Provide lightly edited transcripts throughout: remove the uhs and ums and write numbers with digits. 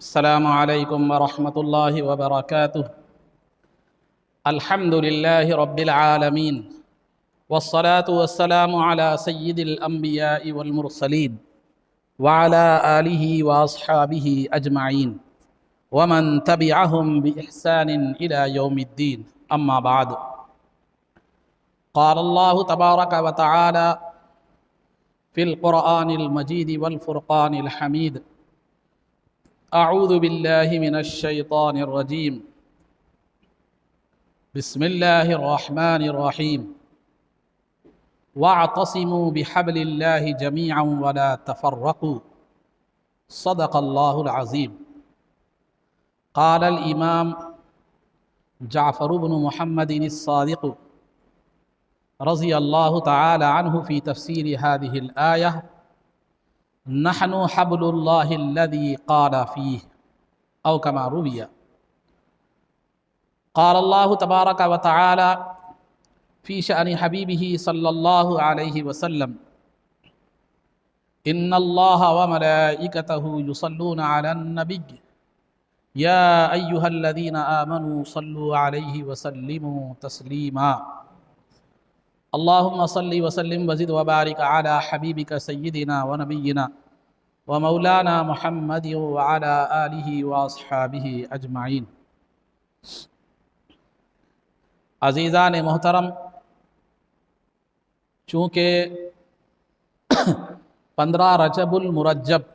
السلام علیکم ورحمۃ اللہ وبرکاتہ۔ الحمد للہ رب العالمین والصلاة والسلام علی سید الانبیاء والمرسلین وعلی آلہ واصحابہ اجمعین ومن تبعہم بإحسان الی یوم الدین، اما بعد۔ قال اللہ تبارک وتعالی فی القرآن المجید والفرقان الحمید: اعوذ باللہ من الشیطان الرجیم، بسم اللہ الرحمن الرحیم، واعتصموا بحبل اللہ جمیعا ولا تفرقوا، صدق اللہ العظیم۔ قال الامام جعفر بن محمد الصادق رضی اللہ تعالی عنہ فی تفسیر هذه الآیہ: نحن حبل اللہ الذی قال فیہ، او کما روی۔ قال اللہ تبارک وتعالی فی شأن حبیبہ صلی اللہ علیہ وسلم: ان اللہ وملائکتہ یصلون علی النبی یا ایہا الذین آمنوا صلوا علیہ وسلموا تسلیما۔ اللہم صلی وسلم وزد وبارک علی حبیبک سیدنا ونبینا ومولانا محمد وعلی آلہ واصحابہ اجمعین۔ عزیزان محترم، چونکہ 15 رجب المرجب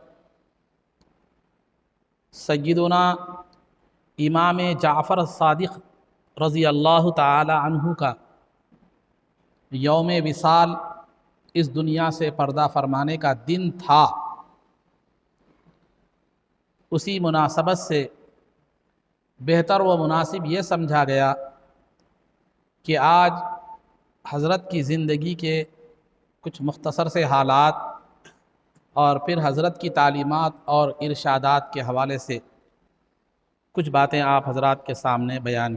سیدنا امام جعفر صادق رضی اللہ تعالی عنہ کا یوم وصال، اس دنیا سے پردہ فرمانے کا دن تھا، اسی مناسبت سے بہتر و مناسب یہ سمجھا گیا کہ آج حضرت کی زندگی کے کچھ مختصر سے حالات اور پھر حضرت کی تعلیمات اور ارشادات کے حوالے سے کچھ باتیں آپ حضرات کے سامنے بیان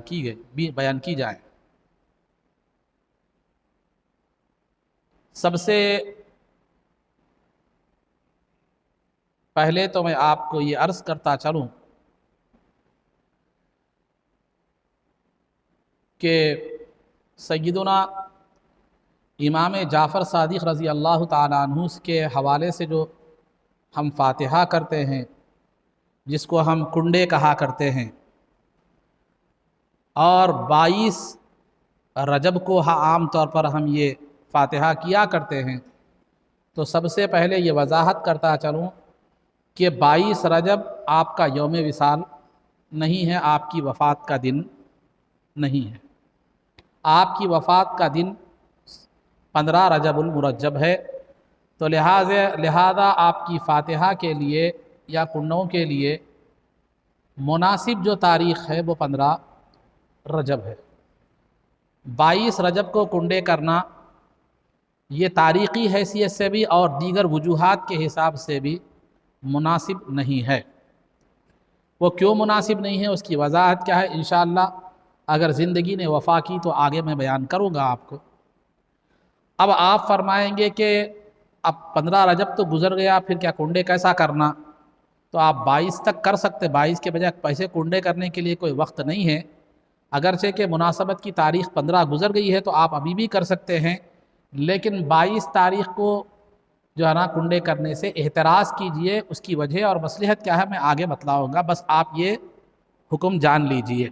کی جائیں۔ سب سے پہلے تو میں آپ کو یہ عرض کرتا چلوں کہ سیدنا امام جعفر صادق رضی اللہ تعالیٰ عنہ کے حوالے سے جو ہم فاتحہ کرتے ہیں، جس کو ہم کنڈے کہا کرتے ہیں، اور 22 رجب کو عام طور پر ہم یہ فاتحہ کیا کرتے ہیں، تو سب سے پہلے یہ وضاحت کرتا چلوں کہ 22 رجب آپ کا یوم وصال نہیں ہے، آپ کی وفات کا دن نہیں ہے۔ آپ کی وفات کا دن 15 رجب المرجب ہے، تو لہذا آپ کی فاتحہ کے لیے یا کنڈوں کے لیے مناسب جو تاریخ ہے وہ 15 رجب ہے۔ 22 رجب کو کنڈے کرنا یہ تاریخی حیثیت سے بھی اور دیگر وجوہات کے حساب سے بھی مناسب نہیں ہے۔ وہ کیوں مناسب نہیں ہے، اس کی وضاحت کیا ہے، انشاءاللہ اگر زندگی نے وفا کی تو آگے میں بیان کروں گا آپ کو۔ اب آپ فرمائیں گے کہ اب 15 رجب تو گزر گیا، پھر کیا کنڈے کیسا کرنا؟ تو آپ 22 تک کر سکتے، 22 کے بجائے پیسے کنڈے کرنے کے لیے کوئی وقت نہیں ہے، اگرچہ کہ مناسبت کی تاریخ 15 گزر گئی ہے تو آپ ابھی بھی کر سکتے ہیں، لیکن 22 تاریخ کو جو ہے نا کنڈے کرنے سے احتراز کیجئے۔ اس کی وجہ اور مصلحت کیا ہے میں آگے بتلاؤں گا، بس آپ یہ حکم جان لیجئے۔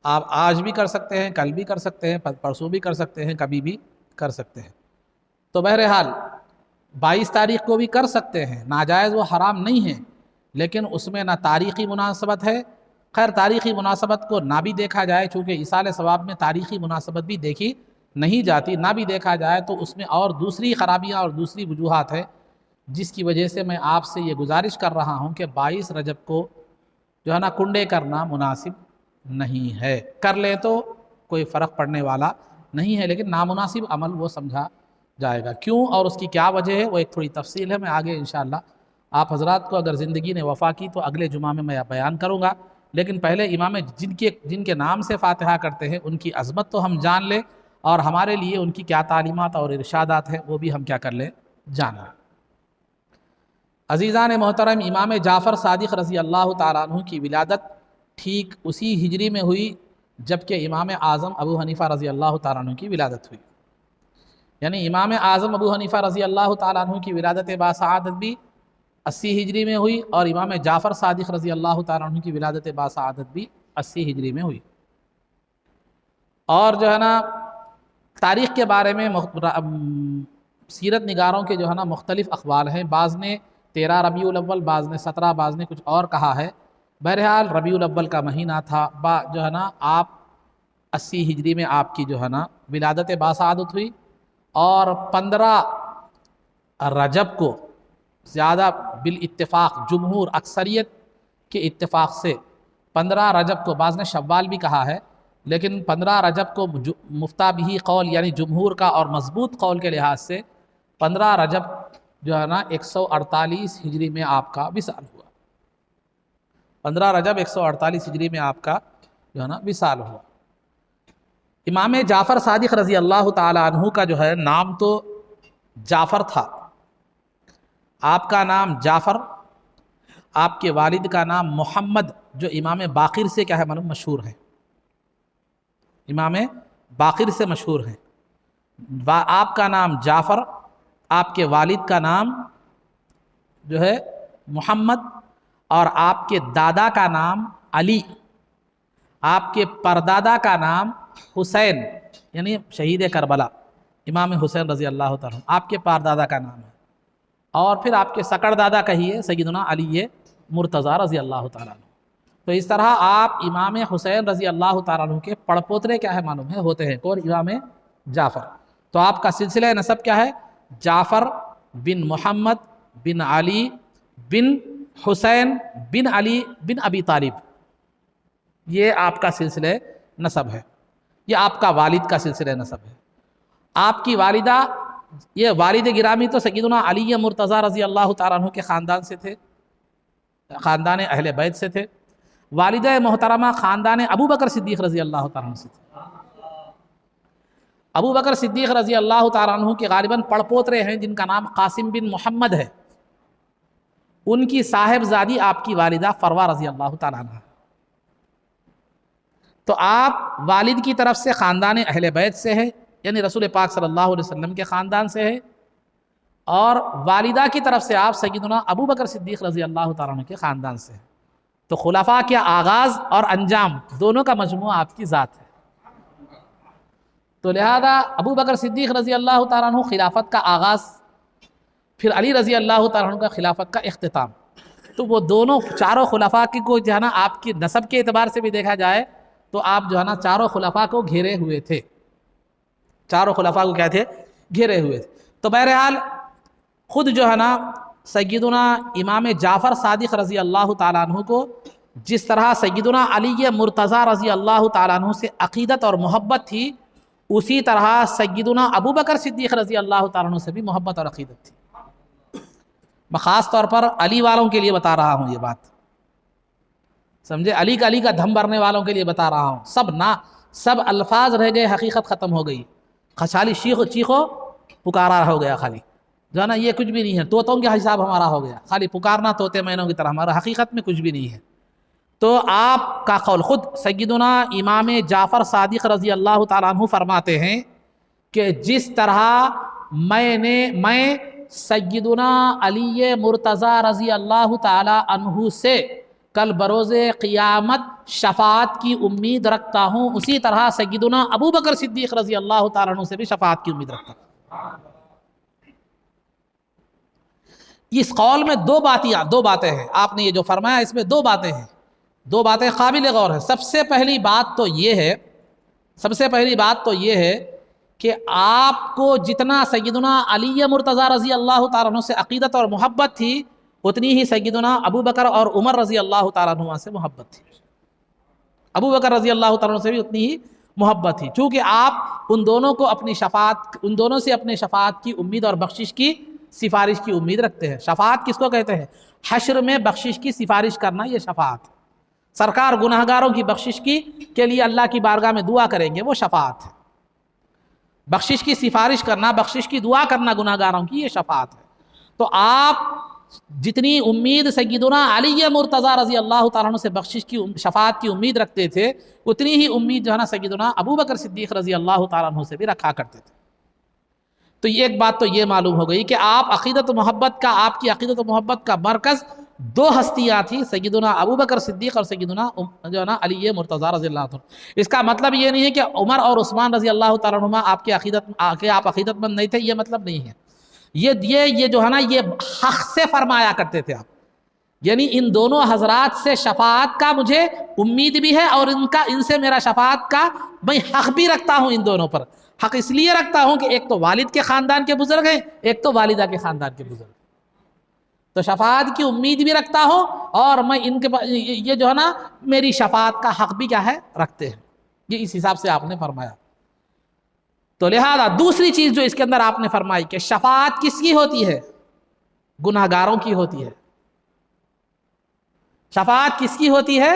آپ آج بھی کر سکتے ہیں، کل بھی کر سکتے ہیں، پرسوں بھی کر سکتے ہیں، کبھی بھی کر سکتے ہیں۔ تو بہرحال 22 تاریخ کو بھی کر سکتے ہیں، ناجائز و حرام نہیں ہے، لیکن اس میں نہ تاریخی مناسبت ہے۔ خیر تاریخی مناسبت کو نہ بھی دیکھا جائے، چونکہ ایصال ثواب میں تاریخی مناسبت بھی دیکھی نہیں جاتی، نہ بھی دیکھا جائے تو اس میں اور دوسری خرابیاں اور دوسری وجوہات ہیں، جس کی وجہ سے میں آپ سے یہ گزارش کر رہا ہوں کہ 22 رجب کو جو ہے نا کنڈے کرنا مناسب نہیں ہے۔ کر لیں تو کوئی فرق پڑنے والا نہیں ہے، لیکن نامناسب عمل وہ سمجھا جائے گا۔ کیوں اور اس کی کیا وجہ ہے وہ ایک تھوڑی تفصیل ہے، میں آگے انشاءاللہ آپ حضرات کو اگر زندگی نے وفا کی تو اگلے جمعہ میں بیان کروں گا، لیکن پہلے امام جن کے نام سے فاتحہ کرتے ہیں ان کی عظمت تو ہم جان لیں، اور ہمارے لیے ان کی کیا تعلیمات اور ارشادات ہیں وہ بھی ہم کیا کر لیں، جان لیں۔ عزیزان محترم، امام جعفر صادق رضی اللہ تعالیٰ عنہ کی ولادت ٹھیک اسی ہجری میں ہوئی جبکہ امام اعظم ابو حنیفہ رضی اللہ تعالیٰ عنہ کی ولادت ہوئی. یعنی امام اعظم ابو حنیفہ رضی اللہ تعالیٰ عنہ کی ولادت باسعادت بھی 80 ہجری میں ہوئی، اور امام جعفر صادق رضی اللہ تعالیٰ عنہ کی ولادت باسعادت بھی 80 ہجری میں ہوئی. اور جو ہے نا تاریخ کے بارے میں سیرت نگاروں کے جو ہے نا مختلف اقوال ہیں. بعض نے 13 ربیع الاول، بعض نے 17، بعض نے کچھ اور کہا ہے. بہرحال ربیع الاول کا مہینہ تھا. جو ہے نا آپ 80 ہجری میں آپ کی جو ہے نا ولادت باسعادت ہوئی، اور 15 رجب کو زیادہ بالاتفاق جمہور اکثریت کے اتفاق سے 15 رجب کو، بعض نے شوال بھی کہا ہے لیکن 15 رجب کو مفتہ بھی قول یعنی جمہور کا اور مضبوط قول کے لحاظ سے 15 رجب جو ہے نا 148 ہجری میں آپ کا وصال ہوا. 15 رجب 148 ہجری میں آپ کا جو ہے نا وصال ہوا. امام جعفر صادق رضی اللہ تعالی عنہ کا جو ہے نام تو جعفر تھا. آپ کا نام جعفر، آپ کے والد کا نام محمد جو امام باقر سے کیا ہے مشہور ہے، امام باقر سے مشہور ہے. آپ کا نام جعفر، آپ کے والد کا نام جو ہے محمد، اور آپ کے دادا کا نام علی، آپ کے پردادا کا نام حسین یعنی شہید کربلا امام حسین رضی اللہ تعالیٰ آپ کے پردادا کا نام ہے. اور پھر آپ کے سکڑ دادا کہیے سیدنا علی مرتضیٰ رضی اللہ تعالیٰ عنہ. تو اس طرح آپ امام حسین رضی اللہ تعالیٰ عنہ کے پڑپوترے کیا ہے معلوم ہے ہوتے ہیں، کون؟ امام جعفر. تو آپ کا سلسلہ نسب کیا ہے؟ جعفر بن محمد بن علی بن حسین بن علی بن ابی طالب، یہ آپ کا سلسلہ نسب ہے. یہ آپ کا والد کا سلسلہ نسب ہے. آپ کی والدہ، یہ والد گرامی تو سیدنا علی مرتضیٰ رضی اللہ تعالیٰ عنہ کے خاندان سے تھے، خاندان اہل بیت سے تھے. والدہ محترمہ خاندان ابو بکر صدیق رضی اللہ تعالیٰ عنہ سے تھے. ابو بکر صدیق رضی اللہ تعالیٰ عنہ کے غالباً پڑپوترے ہیں جن کا نام قاسم بن محمد ہے. ان کی صاحبزادی آپ کی والدہ فروہ رضی اللہ تعالیٰ عنہ. تو آپ والد کی طرف سے خاندان اہل بیت سے ہیں، یعنی رسول پاک صلی اللہ علیہ وسلم کے خاندان سے ہے، اور والدہ کی طرف سے آپ سیدنا ابو بکر صدیق رضی اللہ تعالیٰ عنہ کے خاندان سے ہیں. تو خلفاء کے آغاز اور انجام دونوں کا مجموعہ آپ کی ذات ہے. تو لہذا ابو بکر صدیق رضی اللہ تعالیٰ عنہ خلافت کا آغاز، پھر علی رضی اللہ تعالیٰ عنہ کا خلافت کا اختتام. تو وہ دونوں چاروں خلفاء کی کو جو ہے نا آپ کی نسب کے اعتبار سے بھی دیکھا جائے تو آپ جو ہے نا چاروں خلفاء کو گھیرے ہوئے تھے، چاروں خلفاء کو کیا تھے؟ گھیرے ہوئے تھے. تو بہرحال خود جو ہے نا سیدنا امام جعفر صادق رضی اللہ تعالیٰ عنہ کو جس طرح سیدنا علی مرتضیٰ رضی اللہ تعالیٰ عنہ سے عقیدت اور محبت تھی، اسی طرح سیدنا ابو بکر صدیق رضی اللہ تعالیٰ عنہ سے بھی محبت اور عقیدت تھی. میں خاص طور پر علی والوں کے لیے بتا رہا ہوں یہ بات، سمجھے؟ علی کا دھم بھرنے والوں کے لیے بتا رہا ہوں. سب الفاظ رہ گئے، حقیقت ختم ہو گئی. خالی چیخو پکارا ہو گیا، خالی جو ہے نا یہ کچھ بھی نہیں ہے. طوطوں کے حساب ہمارا ہو گیا، خالی پکارنا طوطے مینوں کی طرح، ہمارا حقیقت میں کچھ بھی نہیں ہے. تو آپ کا قول خود سیدنا امام جعفر صادق رضی اللہ تعالیٰ عنہ فرماتے ہیں کہ جس طرح میں سیدنا علی مرتضیٰ رضی اللہ تعالیٰ عنہ سے کل بروز قیامت شفاعت کی امید رکھتا ہوں، اسی طرح سیدنا ابو بکر صدیق رضی اللہ تعالیٰ عنہ سے بھی شفاعت کی امید رکھتا ہوں. اس قول میں دو باتیں ہیں. آپ نے یہ جو فرمایا اس میں دو باتیں ہیں، دو باتیں قابل غور ہیں. سب سے پہلی بات تو یہ ہے کہ آپ کو جتنا سیدنا علی مرتضیٰ رضی اللہ تعالیٰ عنہ سے عقیدت اور محبت تھی، اتنی ہی سیدنا ابو بکر اور عمر رضی اللہ تعالیٰ عنہ سے محبت تھی. ابو بکر رضی اللہ تعالیٰ عنہ سے بھی اتنی ہی محبت تھی، چونکہ آپ ان دونوں سے اپنے شفاعت کی امید اور بخشش کی سفارش کی امید رکھتے ہیں. شفاعت کس کو کہتے ہیں؟ حشر میں بخشش کی سفارش کرنا، یہ شفاعت. سرکار گناہگاروں کی بخشش کے لیے اللہ کی بارگاہ میں دعا کریں گے، وہ شفاعت ہے. بخشش کی سفارش کرنا، بخشش کی دعا کرنا گناہگاروں کی، یہ شفاعت ہے. تو آپ جتنی امید سیدنا علی مرتضیٰ رضی اللہ تعالیٰ عنہ سے بخشش کی شفاعت کی امید رکھتے تھے، اتنی ہی امید جو ہے نا سیدنا ابو بکر صدیق رضی اللہ تعالیٰ عنہ سے بھی رکھا کرتے تھے۔ تو ایک بات تو یہ معلوم ہو گئی کہ آپ عقیدت و محبت کا، آپ کی عقیدت و محبت کا مرکز دو ہستیاں تھیں، سیدنا ابو بکر صدیق اور سیدنا جو ہے نا علی مرتضیٰ رضی اللہ عنہ۔ اس کا مطلب یہ نہیں ہے کہ عمر اور عثمان رضی اللہ تعالیٰ عنہما آپ کی آپ عقیدت مند نہیں تھے، یہ مطلب نہیں ہے۔ یہ جو ہے نا یہ حق سے فرمایا کرتے تھے آپ، یعنی ان دونوں حضرات سے شفاعت کا مجھے امید بھی ہے، اور ان سے میرا شفاعت کا میں حق بھی رکھتا ہوں۔ ان دونوں پر حق اس لیے رکھتا ہوں کہ ایک تو والد کے خاندان کے بزرگ ہیں، ایک تو والدہ کے خاندان کے بزرگ، تو شفاعت کی امید بھی رکھتا ہوں، اور میں ان کے یہ جو ہے نا میری شفاعت کا حق بھی کیا ہے رکھتے ہیں۔ یہ اس حساب سے آپ نے فرمایا۔ تو لہذا دوسری چیز جو اس کے اندر آپ نے فرمائی کہ شفاعت کس کی ہوتی ہے؟ گناہگاروں کی ہوتی ہے۔ شفاعت کس کی ہوتی ہے؟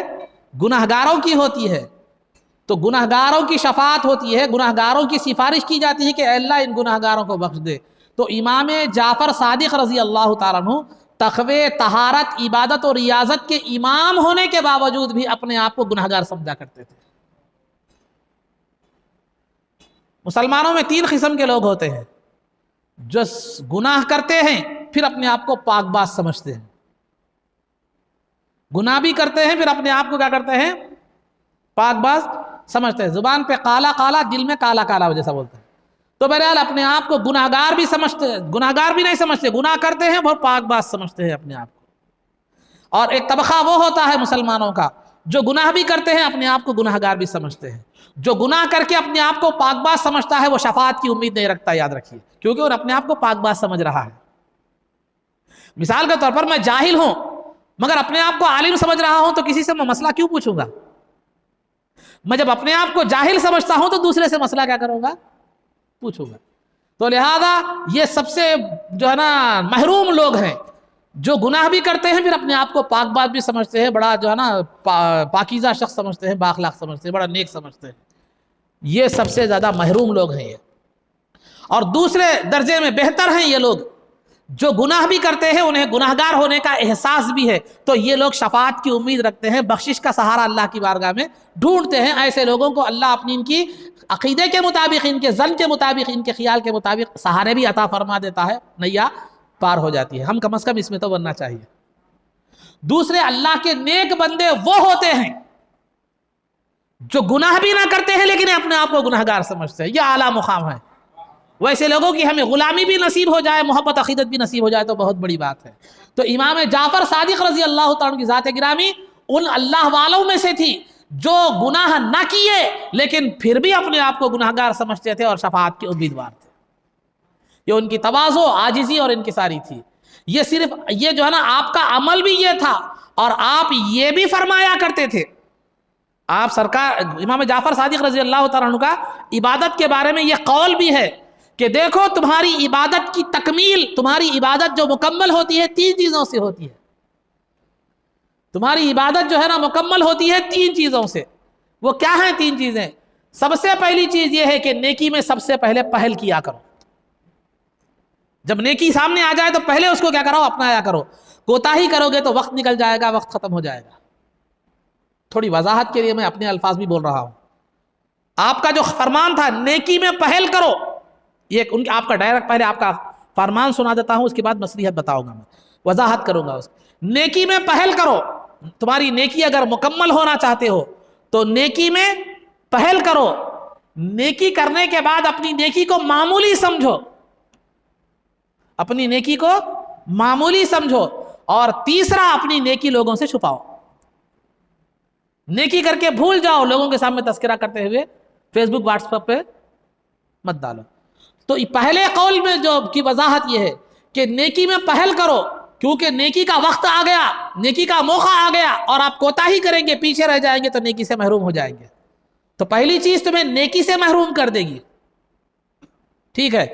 گناہگاروں کی ہوتی ہے۔ تو گناہگاروں کی شفاعت ہوتی ہے، گناہگاروں کی سفارش کی جاتی ہے کہ اے اللہ ان گناہگاروں کو بخش دے۔ تو امام جعفر صادق رضی اللہ تعالیٰ عنہ تقوی، طہارت، عبادت اور ریاضت کے امام ہونے کے باوجود بھی اپنے آپ کو گناہگار سمجھا کرتے تھے۔ مسلمانوں میں تین قسم کے لوگ ہوتے ہیں، جو گناہ کرتے ہیں پھر اپنے آپ کو پاک باز سمجھتے ہیں، گناہ بھی کرتے ہیں پھر اپنے آپ کو کیا کرتے ہیں؟ پاک باز سمجھتے ہیں۔ زبان پہ کالا کالا، دل میں کالا کالا جیسا بولتے ہیں۔ تو بہرحال اپنے آپ کو گناہگار بھی سمجھتے ہیں، گناہگار بھی نہیں سمجھتے، گناہ کرتے ہیں بہت پاک باز سمجھتے ہیں اپنے آپ کو۔ اور ایک طبقہ وہ ہوتا ہے مسلمانوں کا جو گناہ بھی کرتے ہیں اپنے آپ کو گناہگار بھی سمجھتے ہیں۔ جو گناہ کر کے اپنے آپ کو پاک باز سمجھتا ہے وہ شفاعت کی امید نہیں رکھتا، یاد رکھیے، کیونکہ وہ اپنے آپ کو پاک باز سمجھ رہا ہے۔ مثال کے طور پر میں جاہل ہوں مگر اپنے آپ کو عالم سمجھ رہا ہوں، تو کسی سے میں مسئلہ کیوں پوچھوں گا؟ میں جب اپنے آپ کو جاہل سمجھتا ہوں تو دوسرے سے مسئلہ کیا کروں گا؟ پوچھوں گا۔ تو لہذا یہ سب سے جو ہے نا محروم لوگ ہیں جو گناہ بھی کرتے ہیں پھر اپنے آپ کو پاک باز بھی سمجھتے ہیں، بڑا جو ہے نا پاکیزہ شخص سمجھتے ہیں، بااخلاق سمجھتے ہیں، بڑا نیک سمجھتے ہیں۔ یہ سب سے زیادہ محروم لوگ ہیں یہ۔ اور دوسرے درجے میں بہتر ہیں یہ لوگ جو گناہ بھی کرتے ہیں، انہیں گناہگار ہونے کا احساس بھی ہے، تو یہ لوگ شفاعت کی امید رکھتے ہیں، بخشش کا سہارا اللہ کی بارگاہ میں ڈھونڈتے ہیں۔ ایسے لوگوں کو اللہ اپنی ان کی عقیدے کے مطابق، ان کے ظن کے مطابق، ان کے خیال کے مطابق سہارے بھی عطا فرما دیتا ہے، نیا پار ہو جاتی ہے۔ ہم کم از کم اس میں تو بننا چاہیے۔ دوسرے اللہ کے نیک بندے وہ ہوتے ہیں جو گناہ بھی نہ کرتے ہیں لیکن اپنے آپ کو گناہگار سمجھتے ہیں، یہ اعلیٰ مقام ہے۔ ویسے لوگوں کی ہمیں غلامی بھی نصیب ہو جائے، محبت عقیدت بھی نصیب ہو جائے تو بہت بڑی بات ہے۔ تو امام جعفر صادق رضی اللہ تعالیٰ کی ذات گرامی ان اللہ والوں میں سے تھی جو گناہ نہ کیے لیکن پھر بھی اپنے آپ کو گناہگار سمجھتے تھے اور شفاعت کے امیدوار تھے۔ یہ ان کی تواضع، عاجزی اور انکساری تھی۔ یہ صرف یہ جو ہے نا آپ کا عمل بھی یہ تھا، اور آپ یہ بھی فرمایا کرتے تھے، آپ سرکار امام جعفر صادق رضی اللہ تعالیٰ عنہ کا عبادت کے بارے میں یہ قول بھی ہے کہ دیکھو تمہاری عبادت کی تکمیل، تمہاری عبادت جو مکمل ہوتی ہے تین چیزوں سے ہوتی ہے۔ تمہاری عبادت جو ہے نا مکمل ہوتی ہے تین چیزوں سے۔ وہ کیا ہیں تین چیزیں؟ سب سے پہلی چیز یہ ہے کہ نیکی میں سب سے پہلے پہل کیا کرو۔ جب نیکی سامنے آ جائے تو پہلے اس کو کیا کرو؟ اپنایا کرو۔ کوتاہی کرو گے تو وقت نکل جائے گا، وقت ختم ہو جائے گا۔ تھوڑی وضاحت کے لیے میں اپنے الفاظ بھی بول رہا ہوں۔ آپ کا جو فرمان تھا نیکی میں پہل کرو، یہ آپ کا ڈائریکٹ پہلے آپ کا فرمان سنا دیتا ہوں، اس کے بعد نصیحت بتاؤں گا، میں وضاحت کروں گا اس کی۔ نیکی میں پہل کرو، تمہاری نیکی اگر مکمل ہونا چاہتے ہو تو نیکی میں پہل کرو۔ نیکی کرنے کے بعد اپنی نیکی کو معمولی سمجھو، اپنی نیکی کو معمولی سمجھو۔ اور تیسرا، اپنی نیکی لوگوں سے چھپاؤ۔ نیکی کر کے بھول جاؤ، لوگوں کے سامنے تذکرہ کرتے ہوئے فیس بک واٹس ایپ پہ مت ڈالو۔ تو پہلے قول میں جو کی وضاحت یہ ہے کہ نیکی میں پہل کرو، کیونکہ نیکی کا وقت آ گیا، نیکی کا موقع آ گیا، اور آپ کوتاہی کریں گے، پیچھے رہ جائیں گے تو نیکی سے محروم ہو جائیں گے۔ تو پہلی چیز تمہیں نیکی سے محروم کر دے گی، ٹھیک ہے۔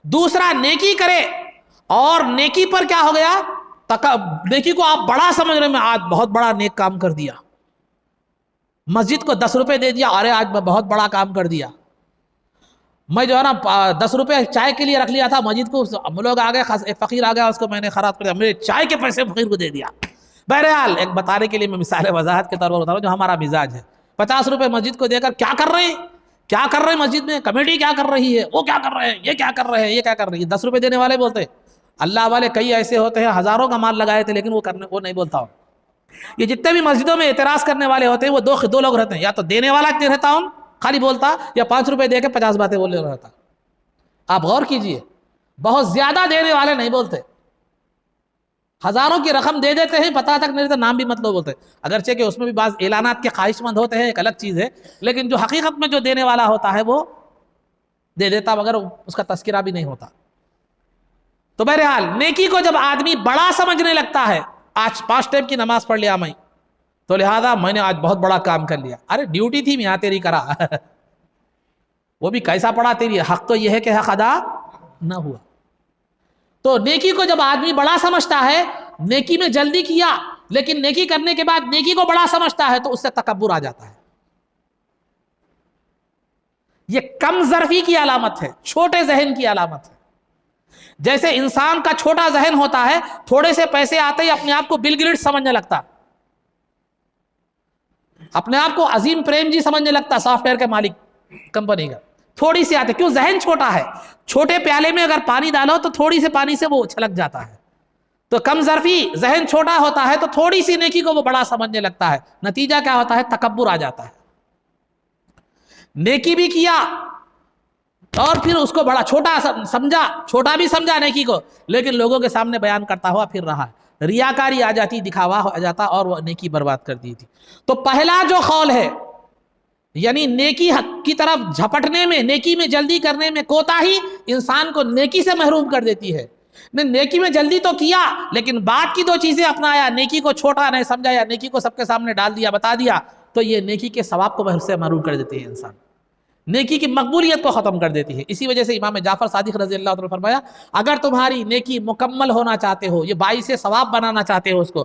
دوسرا، نیکی کرے اور نیکی پر کیا ہو گیا؟ نیکی کو آپ بڑا سمجھ رہے ہیں، میں آج بہت بڑا نیک کام کر دیا، مسجد کو 10 روپے دے دیا، ارے آج میں بہت بڑا کام کر دیا۔ میں جو ہے نا 10 روپے چائے کے لیے رکھ لیا تھا مسجد کو، لوگ آ گئے، ایک فقیر آ گیا، اس کو میں نے خراب کر دیا، میرے چائے کے پیسے فقیر کو دے دیا۔ بہرحال ایک بتانے کے لیے میں مثال وضاحت کے طور پر بتا رہا ہوں جو ہمارا مزاج ہے۔ 50 روپے مسجد کو دے کر کیا کر رہے ہیں، کیا کر رہے ہیں مسجد میں، کمیٹی کیا کر رہی ہے، وہ کیا کر رہے ہیں، یہ کیا کر رہے ہیں، یہ کیا کر رہی ہے۔ 10 روپے دینے والے بولتے ہیں، اللہ والے کئی ایسے ہوتے ہیں ہزاروں کا مال لگائے تھے لیکن وہ نہیں بولتا ہوں۔ یہ جتنے بھی مسجدوں میں اعتراض کرنے والے ہوتے ہیں وہ دو لوگ رہتے ہیں، یا تو دینے والا رہتا ہوں خالی بولتا، یا 5 روپے دے کے 50 باتیں بولنے رہتا۔ آپ غور کیجئے، بہت زیادہ دینے والے نہیں بولتے، ہزاروں کی رقم دے دیتے ہیں، پتہ تک نہیں رہتا، نام بھی مطلب بولتے، اگرچہ کہ اس میں بھی بعض اعلانات کے خواہش مند ہوتے ہیں، ایک الگ چیز ہے، لیکن جو حقیقت میں جو دینے والا ہوتا ہے وہ دے دیتا مگر اس کا تذکرہ بھی نہیں ہوتا۔ تو بہرحال نیکی کو جب آدمی بڑا سمجھنے لگتا ہے، آج 5 ٹائم کی نماز پڑھ لیا میں تو لہذا میں نے آج بہت بڑا کام کر لیا، ارے ڈیوٹی تھی میاں تیری کرا وہ بھی کیسا پڑا تیری، حق تو یہ ہے کہ حق ادا نہ ہوا۔ تو نیکی کو جب آدمی بڑا سمجھتا ہے، نیکی میں جلدی کیا لیکن نیکی کرنے کے بعد نیکی کو بڑا سمجھتا ہے تو اس سے تکبر آ جاتا ہے۔ یہ کم ظرفی کی علامت ہے، چھوٹے ذہن کی علامت ہے۔ جیسے انسان کا چھوٹا ذہن ہوتا ہے، تھوڑے سے پیسے آتے ہی اپنے آپ کو بل گیٹس سمجھنے لگتا، اپنے آپ کو عظیم پریم جی سمجھنے لگتا، سافٹ ویئر کے مالک کمپنی کا، تھوڑی سی آتے، کیوں؟ ذہن چھوٹا ہے، چھوٹے پیالے میں اگر پانی ڈالو تو تھوڑی سے پانی سے وہ چھلک جاتا ہے۔ تو کم ظرفی، ذہن چھوٹا ہوتا ہے تو تھوڑی سی نیکی کو وہ بڑا سمجھنے لگتا ہے، نتیجہ کیا ہوتا ہے؟ تکبر آ جاتا ہے۔ نیکی بھی کیا اور پھر اس کو بڑا چھوٹا سمجھا، چھوٹا بھی سمجھا نیکی کو، لیکن لوگوں کے سامنے بیان کرتا ہوا پھر رہا، ریاکاری آ جاتی، دکھاوا آ جاتا اور وہ نیکی برباد کر دی تھی۔ تو پہلا جو قول ہے یعنی نیکی کی طرف جھپٹنے میں، نیکی میں جلدی کرنے میں کوتاہی انسان کو نیکی سے محروم کر دیتی ہے۔ نیکی میں جلدی تو کیا لیکن بعد کی 2 چیزیں اپنایا، نیکی کو چھوٹا نہیں سمجھا یا نیکی کو سب کے سامنے ڈال دیا، بتا دیا، تو یہ نیکی کے ثواب کو سے محروم کر دیتی ہے، انسان نیکی کی مقبولیت کو ختم کر دیتی ہے۔ اسی وجہ سے امام جعفر صادق رضی اللہ عنہ نے فرمایا، اگر تمہاری نیکی مکمل ہونا چاہتے ہو، یہ باعث ثواب بنانا چاہتے ہو، اس کو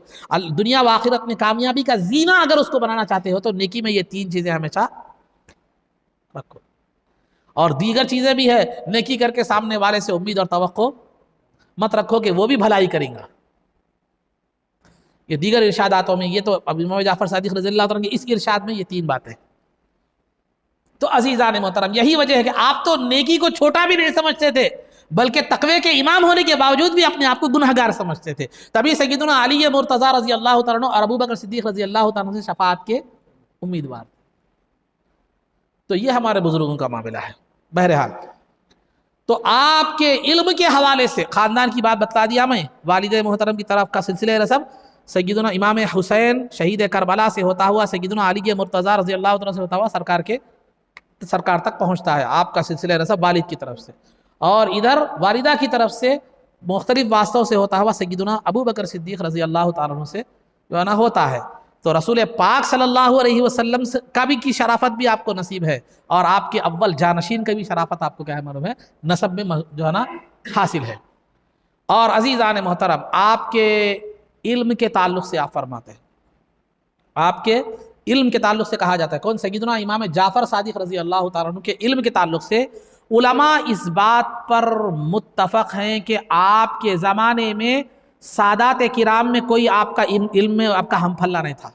دنیا و آخرت میں کامیابی کا زینہ اگر اس کو بنانا چاہتے ہو تو نیکی میں یہ 3 چیزیں ہمیشہ رکھو۔ اور دیگر چیزیں بھی ہے، نیکی کر کے سامنے والے سے امید اور توقع مت رکھو کہ وہ بھی بھلائی کریں گا۔ یہ دیگر ارشاداتوں میں، یہ تو امام جعفر صادق رضی اللہ عنہ کی اس ارشاد میں یہ 3 باتیں۔ تو عزیزان محترم، یہی وجہ ہے کہ آپ تو نیکی کو چھوٹا بھی نہیں سمجھتے تھے بلکہ تقوی کے امام ہونے کے باوجود بھی اپنے آپ کو گنہگار سمجھتے تھے۔ تبھی سیدنا علی مرتضیٰ رضی اللہ تعالیٰ عنہ اور ابو بکر صدیق رضی اللہ تعالیٰ عنہ سے شفاعت کے امیدوار۔ تو یہ ہمارے بزرگوں کا معاملہ ہے۔ بہرحال تو آپ کے علم کے حوالے سے خاندان کی بات بتلا دیا میں، والد محترم کی طرف کا سلسلہ رسب سیدنا امام حسین شہید کربلا سے ہوتا ہوا سیدنا علی مرتضیٰ رضی اللہ عنہ سے ہوتا ہوا سرکار تک پہنچتا ہے، آپ کا سلسلہ رسب والد کی طرف سے، اور ادھر والدہ کی طرف سے مختلف واسطوں سے ہوتا ہوا سیدنا ابو بکر صدیق رضی اللہ تعالیٰ عنہ سے جو ہے نا ہوتا ہے۔ تو رسول پاک صلی اللہ علیہ وسلم کا بھی کی شرافت بھی آپ کو نصیب ہے، اور آپ کے اول جانشین کا بھی شرافت آپ کو کیا ہے معلوم ہے، نسب میں جو ہے نا حاصل ہے۔ اور عزیزان محترم، آپ کے علم کے تعلق سے آپ فرماتے ہیں، آپ کے علم کے تعلق سے کہا جاتا ہے، کون؟ سیدنا امام جعفر صادق رضی اللہ تعالیٰ عنہ کے علم کے تعلق سے علماء اس بات پر متفق ہیں کہ آپ کے زمانے میں سادات کرام میں کوئی آپ کا علم میں آپ کا ہم پھلہ نہیں تھا،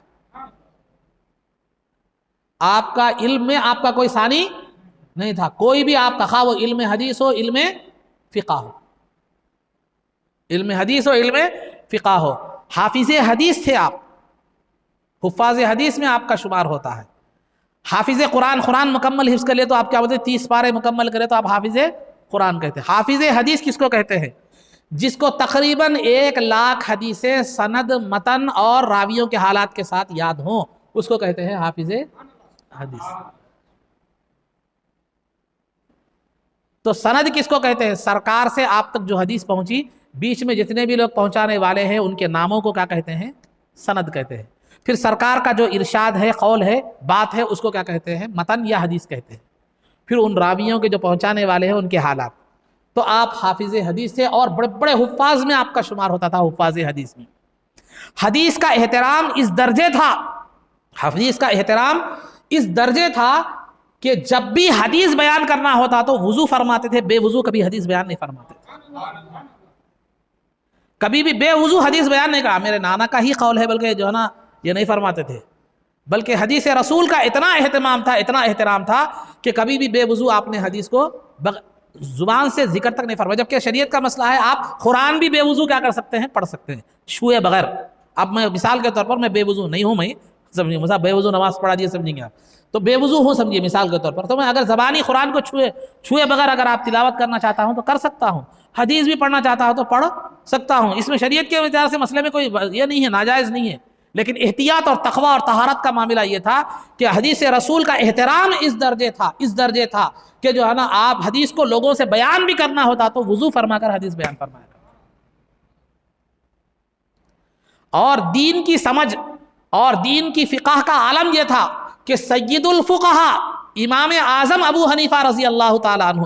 آپ کا علم میں آپ کا کوئی ثانی نہیں تھا، کوئی بھی آپ کا، خواہ وہ علم حدیث ہو، علم فقہ ہو، علم حدیث ہو، علم فقہ ہو، حافظ حدیث تھے آپ، حفاظ حدیث میں آپ کا شمار ہوتا ہے۔ حافظ قرآن مکمل حفظ کر لے تو آپ کیا بولتے ہیں، 30 پارے مکمل کرے تو آپ حافظ قرآن کہتے ہیں۔ حافظ حدیث کس کو کہتے ہیں؟ جس کو تقریباً 1 لاکھ حدیثیں سند، متن اور راویوں کے حالات کے ساتھ یاد ہوں، اس کو کہتے ہیں حافظ حدیث۔ تو سند کس کو کہتے ہیں؟ سرکار سے آپ تک جو حدیث پہنچی، بیچ میں جتنے بھی لوگ پہنچانے والے ہیں ان کے ناموں کو کیا کہتے ہیں؟ سند کہتے ہیں۔ پھر سرکار کا جو ارشاد ہے، قول ہے، بات ہے، اس کو کیا کہتے ہیں؟ متن یا حدیث کہتے ہیں۔ پھر ان راویوں کے جو پہنچانے والے ہیں ان کے حالات۔ تو آپ حافظ حدیث تھے اور بڑے بڑے حفاظ میں آپ کا شمار ہوتا تھا، حفاظ حدیث میں۔ حدیث کا احترام اس درجے تھا، حدیث کا احترام اس درجے تھا کہ جب بھی حدیث بیان کرنا ہوتا تو وضو فرماتے تھے، بے وضو کبھی حدیث بیان نہیں فرماتے تھے، کبھی بھی بے وضو حدیث بیان نہیں کرا۔ میرے نانا کا ہی قول ہے، بلکہ جو ہے نا یہ نہیں فرماتے تھے، بلکہ حدیث رسول کا اتنا اہتمام تھا، اتنا احترام تھا کہ کبھی بھی بے وضو آپ نے حدیث کو زبان سے ذکر تک نہیں فرمایا۔ جبکہ شریعت کا مسئلہ ہے، آپ قرآن بھی بے وضو کیا کر سکتے ہیں، پڑھ سکتے ہیں چھوئے بغیر۔ اب میں مثال کے طور پر میں بے وضو نہیں ہوں، میں سمجھیں مثلا بے وضو نماز پڑھا دیے سمجھیں گے آپ، تو بے وضو ہوں سمجھیے مثال کے طور پر، تو میں اگر زبانی قرآن کو چھوئے بغیر اگر آپ تلاوت کرنا چاہتا ہوں تو کر سکتا ہوں، حدیث بھی پڑھنا چاہتا ہوں تو پڑھ سکتا ہوں۔ اس میں شریعت کے اعتبار سے مسئلے میں کوئی یہ نہیں ہے، ناجائز نہیں ہے، لیکن احتیاط اور تقوی اور طہارت کا معاملہ یہ تھا کہ حدیث رسول کا احترام اس درجے تھا کہ جو ہے نا آپ حدیث کو لوگوں سے بیان بھی کرنا ہوتا تو وضو فرما کر حدیث بیان فرمایا کرتا۔ اور دین کی سمجھ اور دین کی فقہ کا عالم یہ تھا کہ سید الفقہا امام اعظم ابو حنیفہ رضی اللہ تعالی عنہ،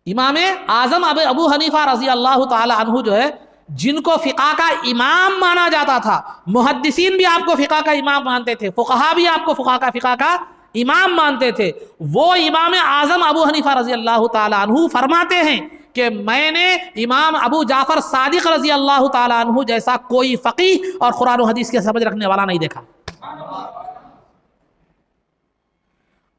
امام اعظم ابو حنیفہ رضی اللہ تعالی عنہ جو ہے، جن کو فقہ کا امام مانا جاتا تھا، محدثین بھی آپ کو فقہ کا امام مانتے تھے، فقہا بھی آپ کو فقہ کا امام مانتے تھے، وہ امام اعظم ابو حنیفہ رضی اللہ تعالی عنہ فرماتے ہیں کہ میں نے امام ابو جعفر صادق رضی اللہ تعالی عنہ جیسا کوئی فقیہ اور قرآن و حدیث کی سمجھ رکھنے والا نہیں دیکھا۔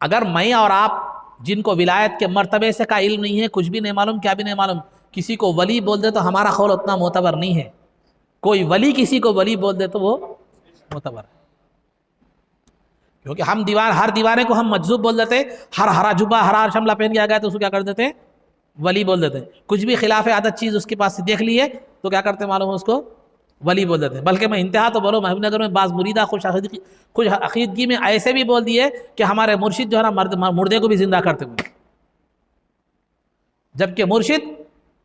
اگر میں اور آپ جن کو ولایت کے مرتبے سے کا علم نہیں ہے، کچھ بھی نہیں معلوم، کیا بھی نہیں معلوم، کسی کو ولی بول دے تو ہمارا قول اتنا معتبر نہیں ہے۔ کوئی ولی کسی کو ولی بول دے تو وہ معتبر ہے، کیونکہ ہم ہر دیوانے کو ہم مجذوب بول دیتے، ہرا جبہ ہرا شملہ پہن کے آ گیا تو اس کو کیا کر دیتے، ولی بول دیتے۔ کچھ بھی خلاف عادت چیز اس کے پاس سے دیکھ لیے تو کیا کرتے معلوم، اس کو ولی بول دیتے۔ بلکہ میں انتہا تو بولو، محبوب نگر میں بعض مریدہ خوش عقیدگی میں ایسے بھی بول دیے کہ ہمارے مرشد جو ہے نا مردے کو بھی زندہ کرتے ہوئے، جبکہ مرشد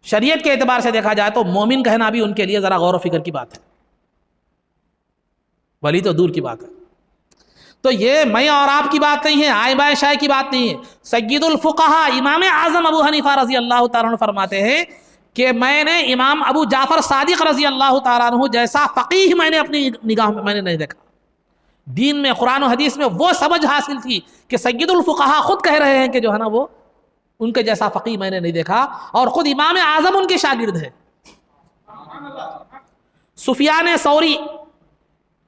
شریعت کے اعتبار سے دیکھا جائے تو مومن کہنا بھی ان کے لیے ذرا غور و فکر کی بات ہے، ولی تو دور کی بات ہے۔ تو یہ میں اور آپ کی بات نہیں ہے، آئے بائے شائع کی بات نہیں ہے۔ سید الفقہا امام اعظم ابو حنیفہ رضی اللہ تعالیٰ عنہ فرماتے ہیں کہ میں نے امام ابو جعفر صادق رضی اللہ تعالیٰ عنہ جیسا فقیہ میں نے اپنی نگاہ میں میں نے نہیں دیکھا۔ دین میں قرآن و حدیث میں وہ سمجھ حاصل تھی کہ سید الفقہا خود کہہ رہے ہیں کہ جو ہے نا وہ ان کے جیسا فقیہ میں نے نہیں دیکھا، اور خود امام اعظم ان کے شاگرد ہے۔ سفیان ثوری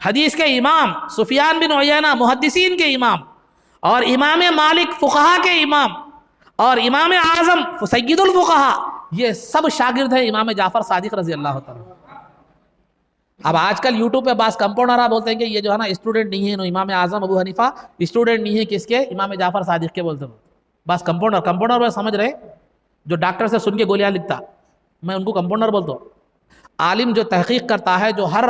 حدیث کے امام، سفیان بن عیینہ محدثین کے امام، اور امام مالک فقہا کے امام، اور امام اعظم سید الفقہا، یہ سب شاگرد ہیں امام جعفر صادق رضی اللہ تعالیٰ۔ اب آج کل یوٹیوب پہ بعض کمپاؤنڈر بولتے ہیں کہ یہ جو ہے نا اسٹوڈنٹ نہیں ہے، امام اعظم ابو حنیفہ اسٹوڈنٹ نہیں ہے کس کے، امام جعفر صادق کے بولتے ہیں بعض کمپاؤنڈر وہ سمجھ رہے جو ڈاکٹر سے سن کے گولیاں لکھتا، میں ان کو کمپاؤنڈر بولتا ہوں۔ عالم جو تحقیق کرتا ہے، جو ہر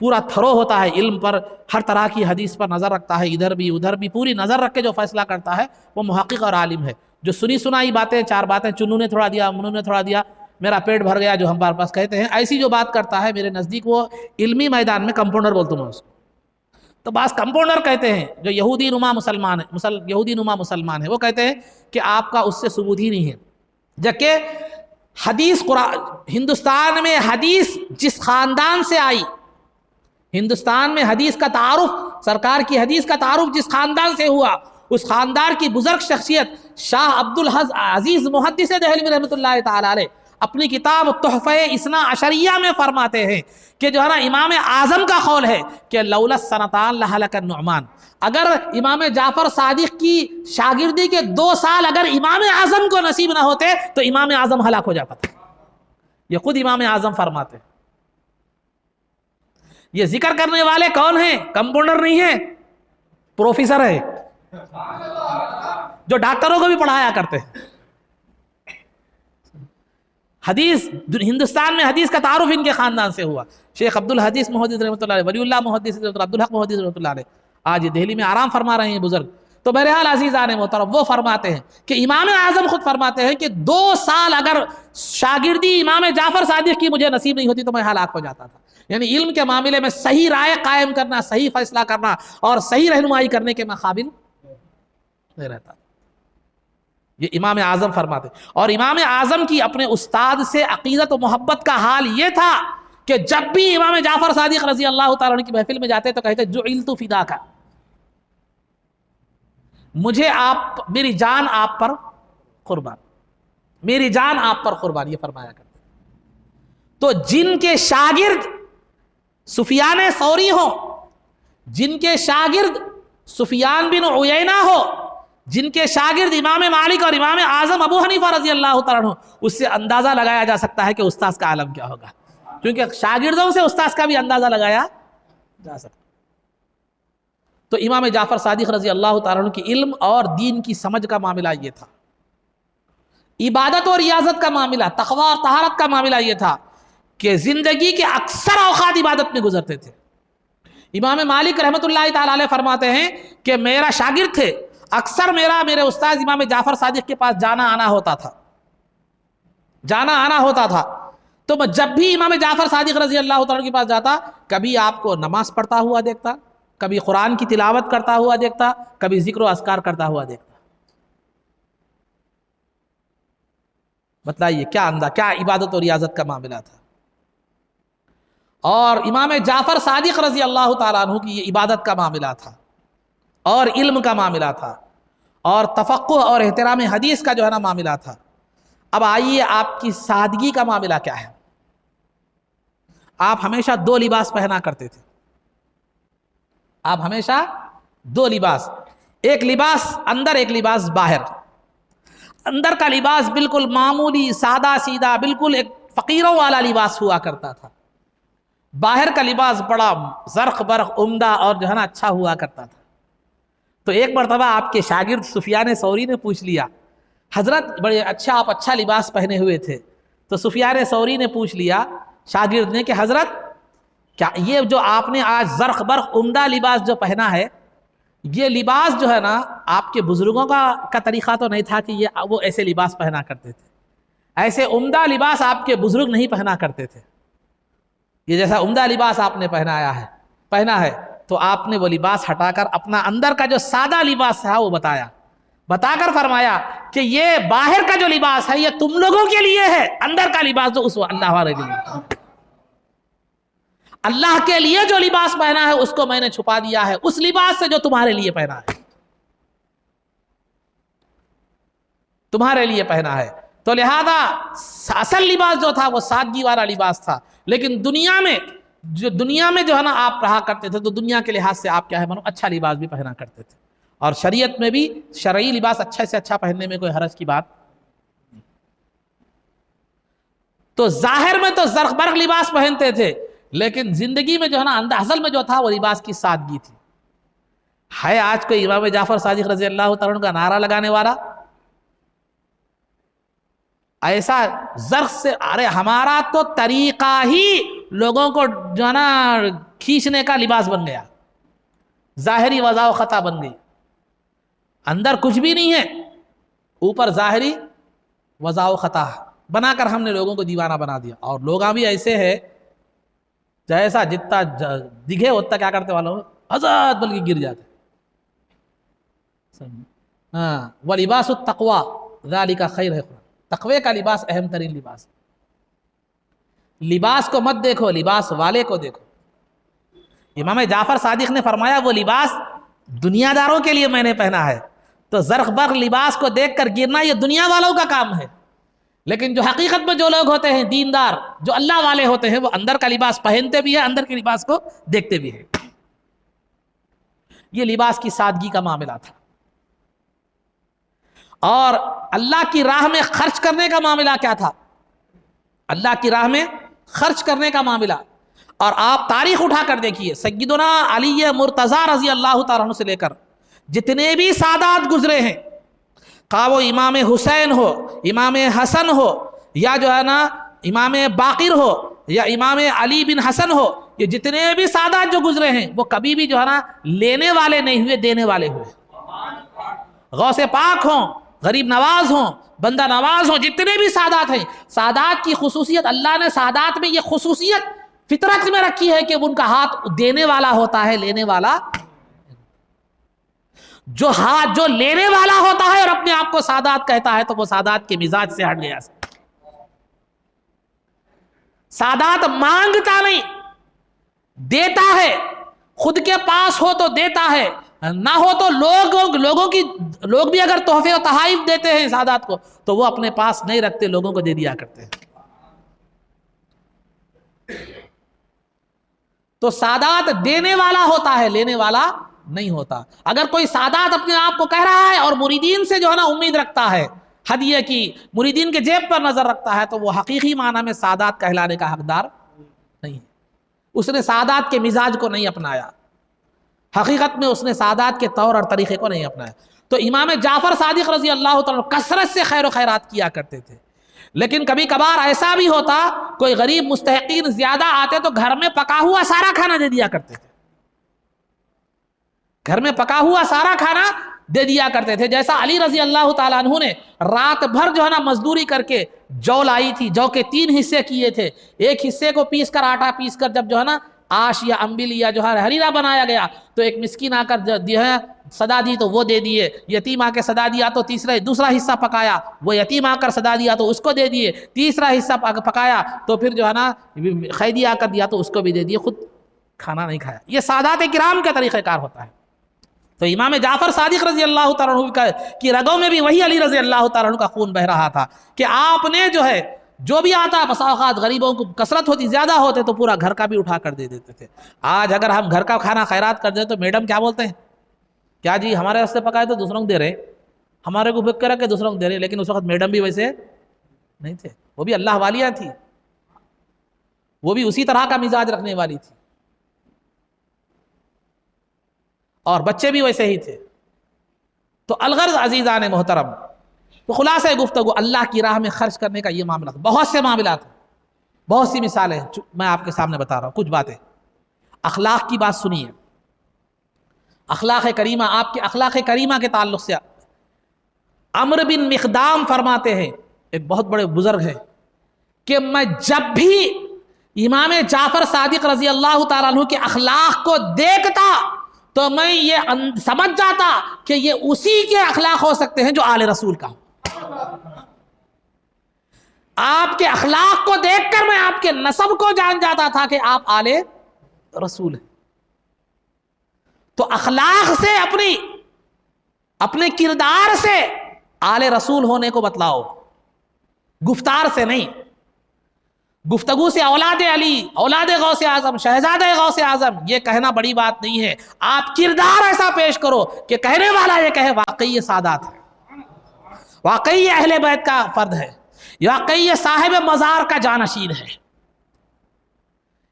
پورا تھرو ہوتا ہے علم پر، ہر طرح کی حدیث پر نظر رکھتا ہے، ادھر بھی ادھر بھی پوری نظر رکھ کے جو فیصلہ کرتا ہے، وہ محقق اور عالم ہے۔ جو سنی سنائی باتیں، چار باتیں چنو نے تھوڑا دیا، منو نے تھوڑا دیا، میرا پیٹ بھر گیا جو ہمارے پاس کہتے ہیں، ایسی جو بات کرتا ہے میرے نزدیک وہ علمی میدان میں کمپاؤنڈر بولتا ہوں میں اس کو۔ تو بعض کمپاؤنڈر کہتے ہیں جو یہودی نما مسلمان ہے، وہ کہتے ہیں کہ آپ کا اس سے ثبوت ہی نہیں ہے، جبکہ حدیث ہندوستان میں حدیث جس خاندان سے آئی، ہندوستان میں حدیث کا تعارف، سرکار کی حدیث کا تعارف جس خاندان سے ہوا، اس خاندان کی بزرگ شخصیت شاہ عبدالعزیز محدث دہلوی رحمۃ اللہ تعالی علیہ اپنی کتاب تحفہ اثنا عشریہ میں فرماتے ہیں کہ جو ہے نا امام اعظم کا قول ہے کہ لولا السنتان لہلک النعمان، اگر امام جعفر صادق کی شاگردی کے 2 سال اگر امام اعظم کو نصیب نہ ہوتے تو امام اعظم ہلاک ہو جاتا تھا۔ یہ خود امام اعظم فرماتے ہیں۔ یہ ذکر کرنے والے کون ہیں؟ کمپاؤنڈر نہیں ہے، پروفیسر ہے جو ڈاکٹروں کو بھی پڑھایا کرتے ہیں۔ حدیث ہندوستان میں حدیث کا تعارف ان کے خاندان سے ہوا۔ شیخ عبدالحدیث محدث رحمۃ اللہ علیہ، ولی اللہ محدث رحمۃ اللہ، عبدالحق محدث رحمۃ اللہ علیہ، آج دہلی میں آرام فرما رہے ہیں بزرگ۔ تو بہرحال عزیزان محترم، وہ فرماتے ہیں کہ امام اعظم خود فرماتے ہیں کہ 2 سال اگر شاگردی امام جعفر صادق کی مجھے نصیب نہیں ہوتی تو میں ہلاک ہو جاتا تھا۔ یعنی علم کے معاملے میں صحیح رائے قائم کرنا، صحیح فیصلہ کرنا اور صحیح رہنمائی کرنے کے میں قابل نہیں رہتا۔ یہ امام اعظم فرماتے۔ اور امام اعظم کی اپنے استاد سے عقیدت و محبت کا حال یہ تھا کہ جب بھی امام جعفر صادق رضی اللہ تعالیٰ عنہ کی محفل میں جاتے تو کہتے جعلت فداک، مجھے آپ، میری جان آپ پر قربان، میری جان آپ پر قربان، یہ فرمایا کرتے. تو جن کے شاگرد سفیان ثوری ہو، جن کے شاگرد سفیان بن عیینہ ہو، جن کے شاگرد امام مالک اور امام اعظم ابو حنیفہ رضی اللہ تعالیٰ عنہ، اس سے اندازہ لگایا جا سکتا ہے کہ استاذ کا عالم کیا ہوگا، کیونکہ شاگردوں سے استاذ کا بھی اندازہ لگایا جا سکتا. تو امام جعفر صادق رضی اللہ تعالیٰ عنہ کی علم اور دین کی سمجھ کا معاملہ یہ تھا، عبادت اور ریاضت کا معاملہ، تقوی اور طہارت کا معاملہ یہ تھا کہ زندگی کے اکثر اوقات عبادت میں گزرتے تھے. امام مالک رحمۃ اللہ تعالیٰ علیہ فرماتے ہیں کہ میرا شاگرد تھے، اکثر میرے استاد امام جعفر صادق کے پاس جانا آنا ہوتا تھا. تو میں جب بھی امام جعفر صادق رضی اللہ تعالیٰ کے پاس جاتا، کبھی آپ کو نماز پڑھتا ہوا دیکھتا، کبھی قرآن کی تلاوت کرتا ہوا دیکھتا، کبھی ذکر و اذکار کرتا ہوا دیکھتا. بتلائیے کیا عبادت اور ریاضت کا معاملہ تھا. اور امام جعفر صادق رضی اللہ تعالیٰ عنہ کی یہ عبادت کا معاملہ تھا اور علم کا معاملہ تھا اور تفقہ اور احترام حدیث کا جو ہے نا معاملہ تھا. اب آئیے آپ کی سادگی کا معاملہ کیا ہے. آپ ہمیشہ 2 لباس پہنا کرتے تھے. آپ ہمیشہ 2 لباس، ایک لباس اندر، ایک لباس باہر. اندر کا لباس بالکل معمولی سادہ سیدھا، بالکل ایک فقیروں والا لباس ہوا کرتا تھا. باہر کا لباس بڑا زرق برق عمدہ اور جو ہے نا اچھا ہوا کرتا تھا. تو ایک مرتبہ آپ کے شاگرد سفیان ثوری نے پوچھ لیا، حضرت بڑے اچھا آپ اچھا لباس پہنے ہوئے تھے. تو سفیان ثوری نے پوچھ لیا شاگرد نے کہ حضرت کیا یہ جو آپ نے آج زرق برق عمدہ لباس جو پہنا ہے، یہ لباس جو ہے نا آپ کے بزرگوں کا طریقہ تو نہیں تھا کہ وہ ایسے لباس پہنا کرتے تھے، ایسے عمدہ لباس آپ کے بزرگ نہیں پہنا کرتے تھے. یہ جیسا عمدہ لباس آپ نے پہنا ہے تو آپ نے وہ لباس ہٹا کر اپنا اندر کا جو سادہ لباس تھا وہ بتا کر فرمایا کہ یہ باہر کا جو لباس ہے یہ تم لوگوں کے لیے ہے، اندر کا لباس جو اس اللہ والے لیے، اللہ کے لیے جو لباس پہنا ہے اس کو میں نے چھپا دیا ہے اس لباس سے جو تمہارے لیے پہنا ہے. تو لہذا اصل لباس جو تھا وہ سادگی والا لباس تھا. لیکن دنیا میں جو ہے نا آپ رہا کرتے تھے تو دنیا کے لحاظ سے آپ کیا ہے اچھا لباس بھی پہنا کرتے تھے. اور شریعت میں بھی شرعی لباس اچھے سے اچھا پہننے میں کوئی حرج کی بات نہیں. تو ظاہر میں تو زرق برق لباس پہنتے تھے، لیکن زندگی میں جو ہے نا اصل میں جو تھا وہ لباس کی سادگی تھی. ہے آج کوئی امام جعفر صادق رضی اللہ تعالیٰ عنہ کا نعرہ لگانے والا ایسا زرق سے، ارے ہمارا تو طریقہ ہی لوگوں کو جو ہے نا کھینچنے کا لباس بن گیا، ظاہری وضع و خطا بن گئی. اندر کچھ بھی نہیں ہے، اوپر ظاہری وضع و خطا بنا کر ہم نے لوگوں کو دیوانہ بنا دیا. اور لوگ بھی ایسے ہے جیسا جتنا دکھے اتنا کیا کرتے والوں حضرت بلکہ گر جاتے. وَلِبَاسُ التَّقْوَى ذَلِكَ خَيْرٌ. تقوی کا لباس اہم ترین لباس. لباس کو مت دیکھو، لباس والے کو دیکھو. امام جعفر صادق نے فرمایا وہ لباس دنیا داروں کے لیے میں نے پہنا ہے. تو زرق برق لباس کو دیکھ کر گرنا یہ دنیا والوں کا کام ہے. لیکن جو حقیقت میں جو لوگ ہوتے ہیں دیندار، جو اللہ والے ہوتے ہیں، وہ اندر کا لباس پہنتے بھی ہیں، اندر کے لباس کو دیکھتے بھی ہیں. یہ لباس کی سادگی کا معاملہ تھا. اور اللہ کی راہ میں خرچ کرنے کا معاملہ کیا تھا؟ اللہ کی راہ میں خرچ کرنے کا معاملہ. اور آپ تاریخ اٹھا کر دیکھیے، سیدنا علی مرتضیٰ رضی اللہ تعالیٰ عنہ سے لے کر جتنے بھی سادات گزرے ہیں، خواہ وہ امام حسین ہو، امام حسن ہو، یا جو ہے نا امام باقر ہو، یا امام علی بن حسن ہو، یہ جتنے بھی سادات جو گزرے ہیں وہ کبھی بھی جو ہے نا لینے والے نہیں ہوئے، دینے والے ہوئے. غوث پاک ہوں، غریب نواز ہوں، بندہ نواز ہوں، جتنے بھی سادات ہیں، سادات کی خصوصیت اللہ نے سادات میں یہ خصوصیت فطرت میں رکھی ہے کہ ان کا ہاتھ دینے والا ہوتا ہے، لینے والا. جو ہاتھ جو لینے والا ہوتا ہے اور اپنے آپ کو سادات کہتا ہے تو وہ سادات کے مزاج سے ہٹ گیا. سادات مانگتا نہیں، دیتا ہے. خود کے پاس ہو تو دیتا ہے، نہ ہو تو لوگ بھی اگر تحفے و تحائف دیتے ہیں سادات کو تو وہ اپنے پاس نہیں رکھتے، لوگوں کو دے دیا کرتے ہیں۔ تو سادات دینے والا ہوتا ہے، لینے والا نہیں ہوتا۔ اگر کوئی سادات اپنے آپ کو کہہ رہا ہے اور مریدین سے جو ہے نا امید رکھتا ہے ہدیے کی، مریدین کے جیب پر نظر رکھتا ہے، تو وہ حقیقی معنی میں سادات کہلانے کا حقدار نہیں ہے۔ اس نے سادات کے مزاج کو نہیں اپنایا، حقیقت میں اس نے سادات کے طور اور طریقے کو نہیں اپنایا۔ تو امام جعفر صادق رضی اللہ تعالیٰ کثرت سے خیر و خیرات کیا کرتے تھے، لیکن کبھی کبھار ایسا بھی ہوتا کوئی غریب مستحقین زیادہ آتے تو گھر میں پکا ہوا سارا کھانا دے دیا کرتے تھے، گھر میں پکا ہوا سارا کھانا دے دیا کرتے تھے۔ جیسا علی رضی اللہ تعالیٰ عنہ نے رات بھر جو ہے نا مزدوری کر کے جو لائی تھی، جو کے 3 حصے کیے تھے، ایک حصے کو پیس کر آٹا پیس کر جب جو ہے نا آش یا امبل یا جو ہے ہریرا بنایا گیا تو ایک مسکین آ کر جو ہے صدا دی تو وہ دے دیے، یتیم آ کے صدا دیا تو دوسرا حصہ پکایا، وہ یتیم آ کر صدا دیا تو اس کو دے دیے، تیسرا حصہ پکایا تو پھر جو ہے نا قیدی آ کر دیا تو اس کو بھی دے دیے، خود کھانا نہیں کھایا۔ یہ سادات کرام کا طریقہ کار ہوتا ہے۔ تو امام جعفر صادق رضی اللہ تعالیٰ عنہ کی رگوں میں بھی وہی علی رضی اللہ تعالیٰ عنہ کا خون بہ رہا تھا کہ آپ نے جو ہے جو بھی آتا بسا اوقات غریبوں کو کثرت ہوتی زیادہ ہوتے تو پورا گھر کا بھی اٹھا کر دے دیتے تھے۔ آج اگر ہم گھر کا کھانا خیرات کر دیں تو میڈم کیا بولتے ہیں، کیا جی ہمارے واسطے پکائے تو دوسروں کو دے رہے، ہمارے کو بک کر کے دوسروں کو دے رہے، لیکن اس وقت میڈم بھی ویسے نہیں تھے، وہ بھی اللہ والیاں تھی، وہ بھی اسی طرح کا مزاج رکھنے والی تھی، اور بچے بھی ویسے ہی تھے۔ تو الغرض عزیزان محترم، تو خلاصہ گفتگو اللہ کی راہ میں خرچ کرنے کا یہ معاملہ، بہت سے معاملات ہیں، بہت سی مثالیں ہیں، میں آپ کے سامنے بتا رہا ہوں کچھ باتیں۔ اخلاق کی بات سنیے، اخلاق کریمہ، آپ کے اخلاق کریمہ کے تعلق سے عمرو بن مقدام فرماتے ہیں، ایک بہت بڑے بزرگ ہیں، کہ میں جب بھی امام جعفر صادق رضی اللہ تعالیٰ عنہ کے اخلاق کو دیکھتا تو میں یہ سمجھ جاتا کہ یہ اسی کے اخلاق ہو سکتے ہیں جو آل رسول کا ہوں۔ آپ کے اخلاق کو دیکھ کر میں آپ کے نسب کو جان جاتا تھا کہ آپ آل رسول ہیں۔ تو اخلاق سے اپنے کردار سے آل رسول ہونے کو بتلاؤ، گفتار سے نہیں، گفتگو سے اولاد علی، اولاد غوث اعظم، شہزادہ غوث اعظم یہ کہنا بڑی بات نہیں ہے۔ آپ کردار ایسا پیش کرو کہ کہنے والا یہ کہے واقعی یہ سادات ہے، واقعی یہ اہل بیت کا فرد ہے، واقعی یہ صاحب مزار کا جانشین ہے۔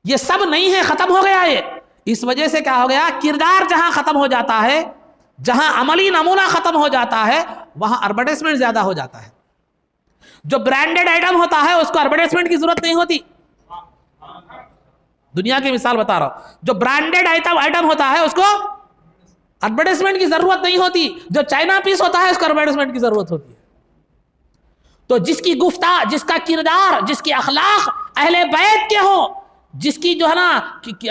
یہ سب نہیں ہے، ختم ہو گیا یہ۔ اس وجہ سے کیا ہو گیا، کردار جہاں ختم ہو جاتا ہے، جہاں عملی نمونہ ختم ہو جاتا ہے، وہاں ایڈورٹائزمنٹ زیادہ ہو جاتا ہے۔ جو برانڈڈ آئٹم ہوتا ہے اس کو ایڈورٹائزمنٹ کی ضرورت نہیں ہوتی۔ دنیا کی مثال بتا رہا ہوں، جو برانڈڈ آئٹم ہوتا ہے اس کو ایڈورٹائزمنٹ کی ضرورت نہیں ہوتی، جو چائنا پیس ہوتا ہے اس کو ایڈورٹائزمنٹ کی ضرورت ہوتی ہے۔ تو جس کی گفتار، جس کا کردار، جس کی اخلاق اہل بیت کے ہو، جس کی جو ہے نا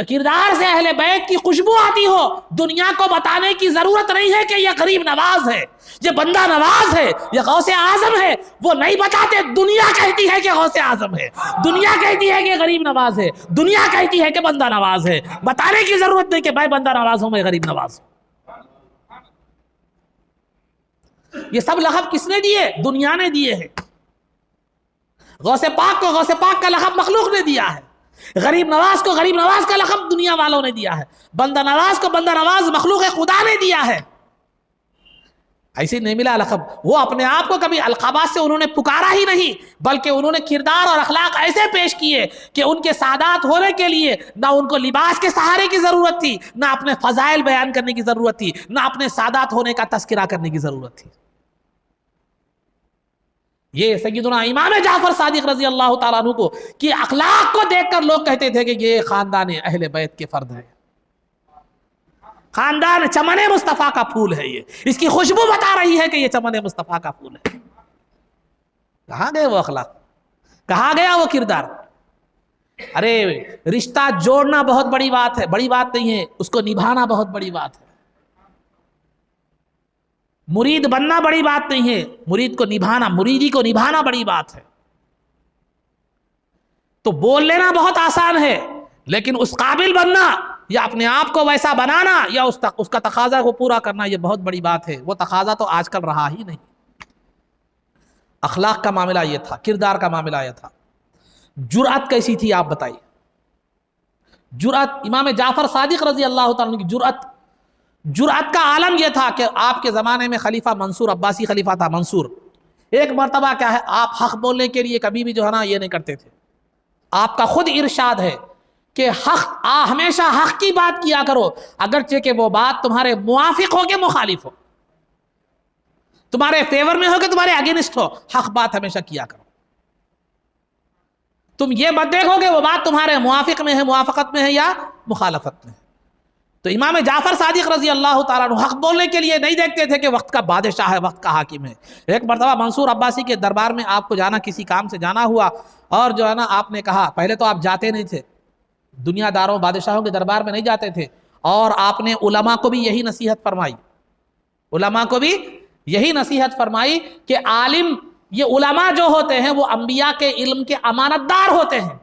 کردار سے اہل بیت کی خوشبو آتی ہو، دنیا کو بتانے کی ضرورت نہیں ہے کہ یہ غریب نواز ہے، یہ بندہ نواز ہے، یہ غوث اعظم ہے۔ وہ نہیں بتاتے، دنیا کہتی ہے کہ غوث اعظم ہے، دنیا کہتی ہے کہ غریب نواز ہے، دنیا کہتی ہے کہ بندہ نواز ہے۔ بتانے کی ضرورت نہیں کہ میں بندہ نواز ہوں، میں غریب نواز ہوں۔ یہ سب لقب کس نے دیے؟ دنیا نے دیے ہیں۔ غوث پاک کو غوث پاک کا لقب مخلوق نے دیا ہے، غریب نواز کو غریب نواز کا لقب دنیا والوں نے دیا ہے، بندہ نواز کو بندہ نواز مخلوق خدا نے دیا ہے۔ ایسے نہیں ملا لقب، وہ اپنے آپ کو کبھی القابات سے انہوں نے پکارا ہی نہیں، بلکہ انہوں نے کردار اور اخلاق ایسے پیش کیے کہ ان کے سادات ہونے کے لیے نہ ان کو لباس کے سہارے کی ضرورت تھی، نہ اپنے فضائل بیان کرنے کی ضرورت تھی، نہ اپنے سادات ہونے کا تذکرہ کرنے کی ضرورت تھی۔ یہ سیدنا امام جعفر صادق رضی اللہ تعالیٰ عنہ کو کی اخلاق کو دیکھ کر لوگ کہتے تھے کہ یہ خاندان اہل بیت کے فرد ہے، خاندان چمن مصطفیٰ کا پھول ہے، یہ اس کی خوشبو بتا رہی ہے کہ یہ چمن مصطفیٰ کا پھول ہے۔ کہاں گئے وہ اخلاق، کہاں گیا وہ کردار؟ ارے رشتہ جوڑنا بہت بڑی بات ہے، بڑی بات نہیں ہے، اس کو نبھانا بہت بڑی بات ہے۔ مرید بننا بڑی بات نہیں ہے، مرید کو نبھانا، مریدی کو نبھانا بڑی بات ہے۔ تو بول لینا بہت آسان ہے، لیکن اس قابل بننا یا اپنے آپ کو ویسا بنانا یا اس کا تقاضا کو پورا کرنا، یہ بہت بڑی بات ہے۔ وہ تقاضا تو آج کل رہا ہی نہیں۔ اخلاق کا معاملہ یہ تھا، کردار کا معاملہ یہ تھا۔ جرأت کیسی تھی آپ بتائیے؟ جرأت، امام جعفر صادق رضی اللہ تعالیٰ عنہ کی جرأت کا عالم یہ تھا کہ آپ کے زمانے میں خلیفہ منصور، عباسی خلیفہ تھا منصور، ایک مرتبہ کیا ہے، آپ حق بولنے کے لیے کبھی بھی جو ہے نا یہ نہیں کرتے تھے۔ آپ کا خود ارشاد ہے کہ ہمیشہ حق کی بات کیا کرو، اگرچہ کہ وہ بات تمہارے موافق ہو کے مخالف ہو، تمہارے فیور میں ہو کہ تمہارے اگینسٹ ہو، حق بات ہمیشہ کیا کرو۔ تم یہ مت دیکھو کہ وہ بات تمہارے موافق میں ہے، موافقت میں ہے یا مخالفت میں ہے۔ تو امام جعفر صادق رضی اللہ تعالیٰ عنہ حق بولنے کے لیے نہیں دیکھتے تھے کہ وقت کا بادشاہ ہے، وقت کا حاکم ہے۔ ایک مرتبہ منصور عباسی کے دربار میں آپ کو جانا، کسی کام سے جانا ہوا، اور جو ہے نا آپ نے کہا، پہلے تو آپ جاتے نہیں تھے، دنیا داروں بادشاہوں کے دربار میں نہیں جاتے تھے، اور آپ نے علماء کو بھی یہی نصیحت فرمائی، علماء کو بھی یہی نصیحت فرمائی کہ عالم، یہ علماء جو ہوتے ہیں وہ انبیاء کے علم کے امانت دار ہوتے ہیں،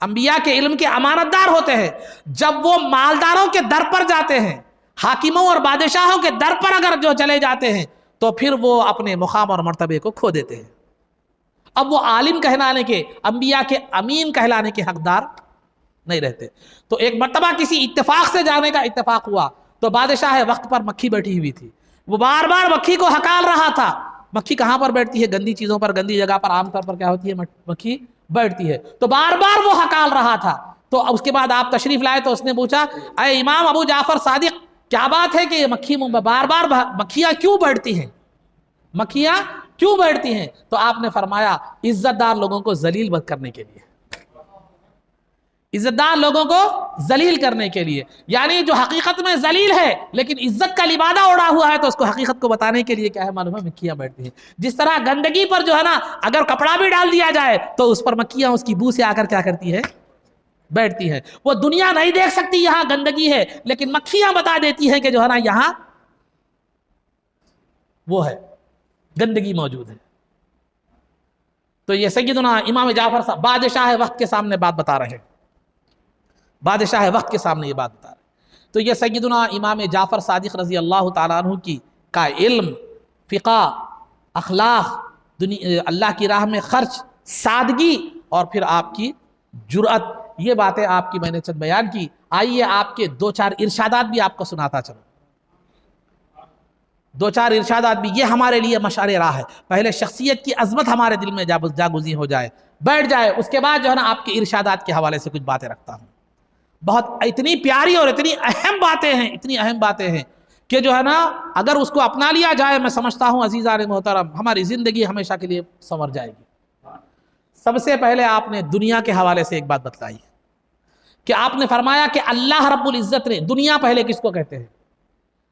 انبیاء کے علم کے امانت دار ہوتے ہیں۔ جب وہ مالداروں کے در پر جاتے ہیں، حاکموں اور بادشاہوں کے در پر اگر جو چلے جاتے ہیں، تو پھر وہ اپنے مقام اور مرتبے کو کھو دیتے ہیں۔ اب وہ عالم کہلانے کے، انبیاء کے امین کہلانے کے حقدار نہیں رہتے۔ تو ایک مرتبہ کسی اتفاق سے جانے کا اتفاق ہوا، تو بادشاہ وقت پر مکھی بیٹھی ہوئی تھی، وہ بار بار مکھی کو ہکال رہا تھا۔ مکھی کہاں پر بیٹھتی ہے؟ گندی چیزوں پر، گندی جگہ پر عام طور پر کیا ہوتی ہے؟ مکھی بیٹھتی ہے۔ تو بار بار وہ ہکال رہا تھا۔ تو اس کے بعد آپ تشریف لائے تو اس نے پوچھا، اے امام ابو جعفر صادق، کیا بات ہے کہ یہ مکھی بار بار مکھیاں کیوں بیٹھتی ہیں؟ مکھیاں کیوں بیٹھتی ہیں؟ تو آپ نے فرمایا، عزت دار لوگوں کو ذلیل مت کرنے کے لیے، عزت دار لوگوں کو ذلیل کرنے کے لیے، یعنی جو حقیقت میں ذلیل ہے لیکن عزت کا لبادہ اڑا ہوا ہے، تو اس کو حقیقت کو بتانے کے لیے کیا ہے معلوم ہے؟ مکھیاں بیٹھتی ہیں۔ جس طرح گندگی پر جو ہے نا اگر کپڑا بھی ڈال دیا جائے تو اس پر مکھیاں اس کی بو سے آ کر کیا کرتی ہے؟ بیٹھتی ہے۔ وہ دنیا نہیں دیکھ سکتی یہاں گندگی ہے، لیکن مکھیاں بتا دیتی ہیں کہ جو ہے نا یہاں وہ ہے، گندگی موجود ہے۔ تو یہ سیدنا امام جعفر صاحب بادشاہ وقت کے سامنے بات بتا رہے ہیں، بادشاہ وقت کے سامنے یہ بات بتا رہے ہیں۔ تو یہ سیدنا امام جعفر صادق رضی اللہ تعالیٰ عنہ کا علم، فقہ، اخلاق، اللہ کی راہ میں خرچ، سادگی، اور پھر آپ کی جرأت، یہ باتیں آپ کی میں نے چند بیان کی۔ آئیے آپ کے دو چار ارشادات بھی آپ کو سناتا چلوں، دو چار ارشادات بھی، یہ ہمارے لیے مشعر راہ ہے۔ پہلے شخصیت کی عظمت ہمارے دل میں جاگزیں ہو جائے، بیٹھ جائے، اس کے بعد جو ہے نا آپ کے ارشادات کے حوالے سے کچھ باتیں رکھتا ہوں۔ بہت اتنی پیاری اور اتنی اہم باتیں ہیں، اتنی اہم باتیں ہیں کہ جو ہے نا اگر اس کو اپنا لیا جائے، میں سمجھتا ہوں عزیزان محترم ہماری زندگی ہمیشہ کے لیے سنور جائے گی۔ سب سے پہلے آپ نے دنیا کے حوالے سے ایک بات بتلائی کہ آپ نے فرمایا کہ اللہ رب العزت نے، دنیا پہلے کس کو کہتے ہیں؟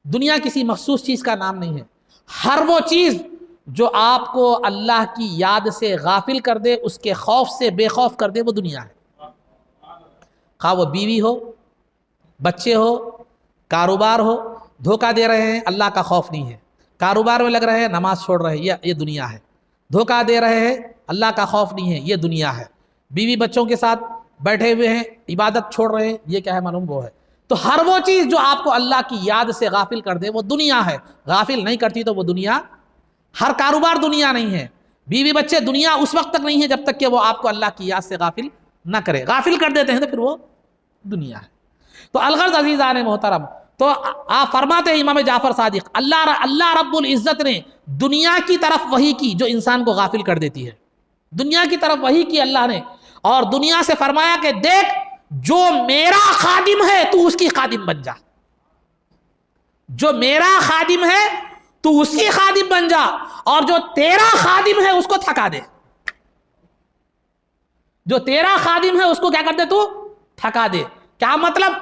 دنیا کسی مخصوص چیز کا نام نہیں ہے، ہر وہ چیز جو آپ کو اللہ کی یاد سے غافل کر دے، اس کے خوف سے بے خوف کر دے، وہ دنیا ہے۔ خواہ وہ بیوی ہو، بچے ہو، کاروبار ہو، دھوکہ دے رہے ہیں، اللہ کا خوف نہیں ہے، کاروبار میں لگ رہے ہیں، نماز چھوڑ رہے ہیں، یہ دنیا ہے، دھوکہ دے رہے ہیں، اللہ کا خوف نہیں ہے، یہ دنیا ہے، بیوی بچوں کے ساتھ بیٹھے ہوئے ہیں، عبادت چھوڑ رہے ہیں، یہ کیا ہے معلوم؟ وہ ہے۔ تو ہر وہ چیز جو آپ کو اللہ کی یاد سے غافل کر دے، وہ دنیا ہے۔ غافل نہیں کرتی تو وہ دنیا، ہر کاروبار دنیا نہیں ہے، بیوی بچے دنیا اس وقت تک نہیں ہے جب تک کہ وہ آپ کو اللہ کی یاد سے غافل نہ کرے، غافل کر دیتے ہیں تو پھر وہ دنیا ہے۔ تو الغرض عزیزان محترم، تو آپ فرماتے ہیں امام جعفر صادق، اللہ رب العزت نے دنیا کی طرف وحی کی جو انسان کو غافل کر دیتی ہے، دنیا کی طرف وحی کی اللہ نے، اور دنیا سے فرمایا کہ دیکھ جو میرا خادم ہے تو اس کی خادم بن جا، جو میرا خادم ہے تو اس کی خادم بن جا، اور جو تیرا خادم ہے اس کو تھکا دے، جو تیرا خادم ہے اس کو کیا کر دے؟ تو تھکا دے۔ کیا مطلب؟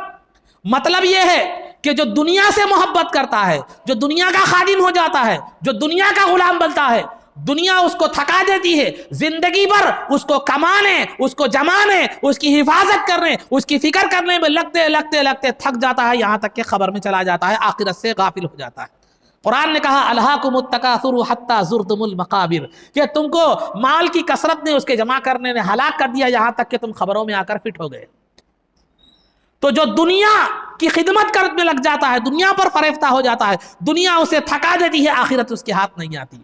مطلب یہ ہے کہ جو دنیا سے محبت کرتا ہے، جو دنیا کا خادم ہو جاتا ہے، جو دنیا کا غلام بنتا ہے، دنیا اس کو تھکا دیتی ہے، زندگی بھر اس کو کمانے، اس کو جمانے، اس کی حفاظت کرنے، اس کی فکر کرنے میں لگتے لگتے لگتے تھک جاتا ہے، یہاں تک کہ قبر میں چلا جاتا ہے، آخرت سے غافل ہو جاتا ہے۔ قرآن نے کہا الہاکم التکاثر حتی زرتم المقابر، کہ تم کو مال کی کثرت نے، اس کے جمع کرنے نے ہلاک کر دیا، یہاں تک کہ تم خبروں میں آ کر فٹ ہو گئے۔ تو جو دنیا کی خدمت کرنے لگ جاتا ہے، دنیا پر فریفتہ ہو جاتا ہے، دنیا اسے تھکا دیتی ہے، آخرت اس کے ہاتھ نہیں آتی۔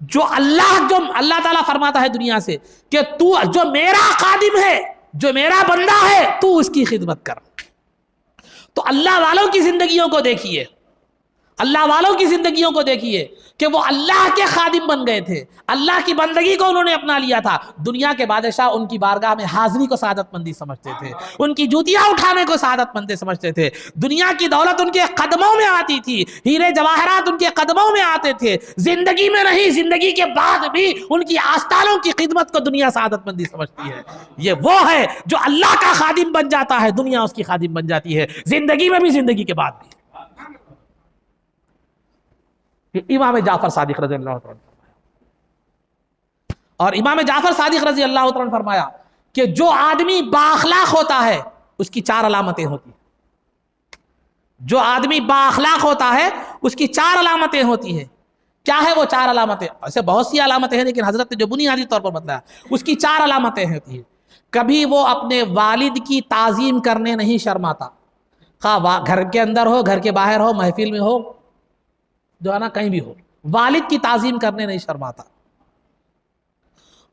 جو اللہ تعالیٰ فرماتا ہے دنیا سے کہ تو جو میرا خادم ہے، جو میرا بندہ ہے، تو اس کی خدمت کر۔ تو اللہ والوں کی زندگیوں کو دیکھیے، اللہ والوں کی زندگیوں کو دیکھیے کہ وہ اللہ کے خادم بن گئے تھے، اللہ کی بندگی کو انہوں نے اپنا لیا تھا۔ دنیا کے بادشاہ ان کی بارگاہ میں حاضری کو سعادت مندی سمجھتے تھے، ان کی جوتیاں اٹھانے کو سعادت مندی سمجھتے تھے، دنیا کی دولت ان کے قدموں میں آتی تھی، ہیرے جواہرات ان کے قدموں میں آتے تھے، زندگی میں نہیں، زندگی کے بعد بھی ان کی آستانوں کی خدمت کو دنیا سعادت مندی سمجھتی ہے۔ یہ وہ ہے جو اللہ کا خادم بن جاتا ہے، دنیا اس کی خادم بن جاتی ہے، زندگی میں بھی، زندگی کے بعد بھی۔ امام جعفر صادق رضی اللہ عنہ، اور امام جعفر صادق رضی اللہ عنہ فرمایا کہ جو آدمی بااخلاق ہوتا ہے اس کی 4 علامتیں ہوتی ہیں۔ جو آدمی بااخلاق ہوتا ہے اس کی 4 علامتیں ہوتی ہیں۔ کیا ہے وہ 4 علامتیں؟ ایسے بہت سی علامتیں ہیں، لیکن حضرت نے جو بنیادی طور پر بتایا اس کی 4 علامتیں ہوتی ہیں۔ کبھی وہ اپنے والد کی تعظیم کرنے نہیں شرماتا، خواہ گھر کے اندر ہو، گھر کے باہر ہو، محفل میں ہو، جو ہے نا کہیں بھی ہو، والد کی تعظیم کرنے نہیں شرماتا۔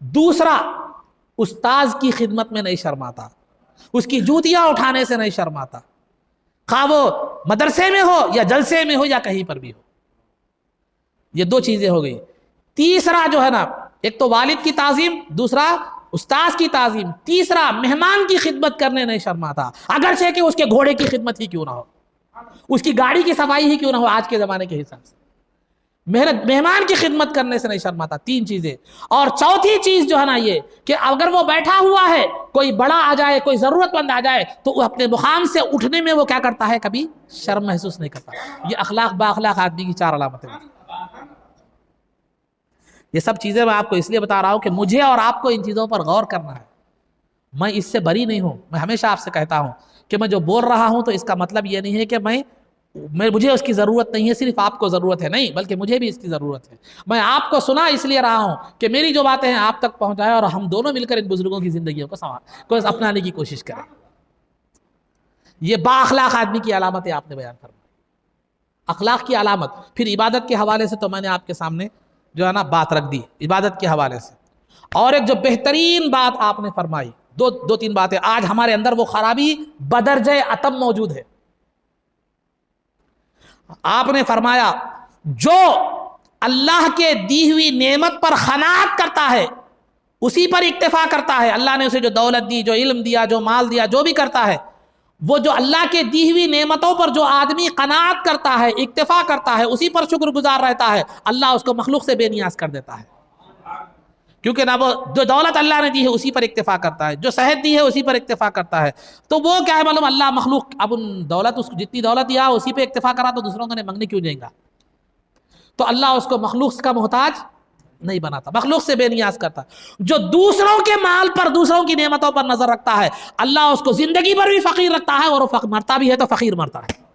دوسرا، استاذ کی خدمت میں نہیں شرماتا، اس کی جوتیاں اٹھانے سے نہیں شرماتا، خواہ وہ مدرسے میں ہو یا جلسے میں ہو یا کہیں پر بھی ہو۔ یہ 2 چیزیں ہو گئی۔ تیسرا جو ہے نا، ایک تو والد کی تعظیم، دوسرا استاذ کی تعظیم، تیسرا مہمان کی خدمت کرنے نہیں شرماتا، اگرچہ کہ اس کے گھوڑے کی خدمت ہی کیوں نہ ہو، اس کی گاڑی کی صفائی ہی کیوں نہ ہو آج کے زمانے کے حساب سے، مہمان کی خدمت کرنے سے نہیں شرماتا۔ 3 چیزیں۔ اور چوتھی چیز جو ہے نا یہ کہ اگر وہ بیٹھا ہوا ہے، کوئی بڑا آ جائے، کوئی ضرورت مند آ جائے، تو وہ اپنے مقام سے اٹھنے میں وہ کیا کرتا ہے، کبھی شرم محسوس نہیں کرتا۔ یہ اخلاق بااخلاق آدمی کی 4 علامتیں ہیں۔ یہ سب چیزیں میں آپ کو اس لیے بتا رہا ہوں کہ مجھے اور آپ کو ان چیزوں پر غور کرنا ہے۔ میں اس سے بری نہیں ہوں، میں ہمیشہ آپ سے کہتا ہوں کہ میں جو بول رہا ہوں تو اس کا مطلب یہ نہیں ہے کہ مجھے اس کی ضرورت نہیں ہے، صرف آپ کو ضرورت ہے، نہیں، بلکہ مجھے بھی اس کی ضرورت ہے۔ میں آپ کو سنا اس لیے رہا ہوں کہ میری جو باتیں ہیں آپ تک پہنچائیں، اور ہم دونوں مل کر ان بزرگوں کی زندگیوں کو اپنانے کی کوشش کریں۔ یہ بااخلاق آدمی کی علامتیں آپ نے بیان فرمائی۔ اخلاق کی علامت، پھر عبادت کے حوالے سے تو میں نے آپ کے سامنے جو ہے نا بات رکھ دی، عبادت کے حوالے سے۔ اور ایک جو بہترین بات آپ نے فرمائی، 2-3 باتیں، آج ہمارے اندر وہ خرابی بدرجہ اتم موجود ہے۔ آپ نے فرمایا جو اللہ کے دی ہوئی نعمت پر قناعت کرتا ہے، اسی پر اکتفا کرتا ہے، اللہ نے اسے جو دولت دی، جو علم دیا، جو مال دیا، جو بھی کرتا ہے، وہ جو اللہ کے دی ہوئی نعمتوں پر جو آدمی قناعت کرتا ہے، اکتفا کرتا ہے، اسی پر شکر گزار رہتا ہے، اللہ اس کو مخلوق سے بے نیاز کر دیتا ہے۔ کیونکہ نہ وہ جو دولت اللہ نے دی ہے اسی پر اکتفا کرتا ہے، جو صحت دی ہے اسی پر اکتفا کرتا ہے، تو وہ کیا ہے معلوم، اللہ مخلوق اب ان دولت، اس کو جتنی دولت دیا اسی پہ اکتفا کرا تو دوسروں کو مانگنے کیوں جائیں گا؟ تو اللہ اس کو مخلوق کا محتاج نہیں بناتا، مخلوق سے بے نیاز کرتا۔ جو دوسروں کے مال پر، دوسروں کی نعمتوں پر نظر رکھتا ہے، اللہ اس کو زندگی بھر بھی فقیر رکھتا ہے، اور وہ مرتا بھی ہے تو فقیر مرتا ہے۔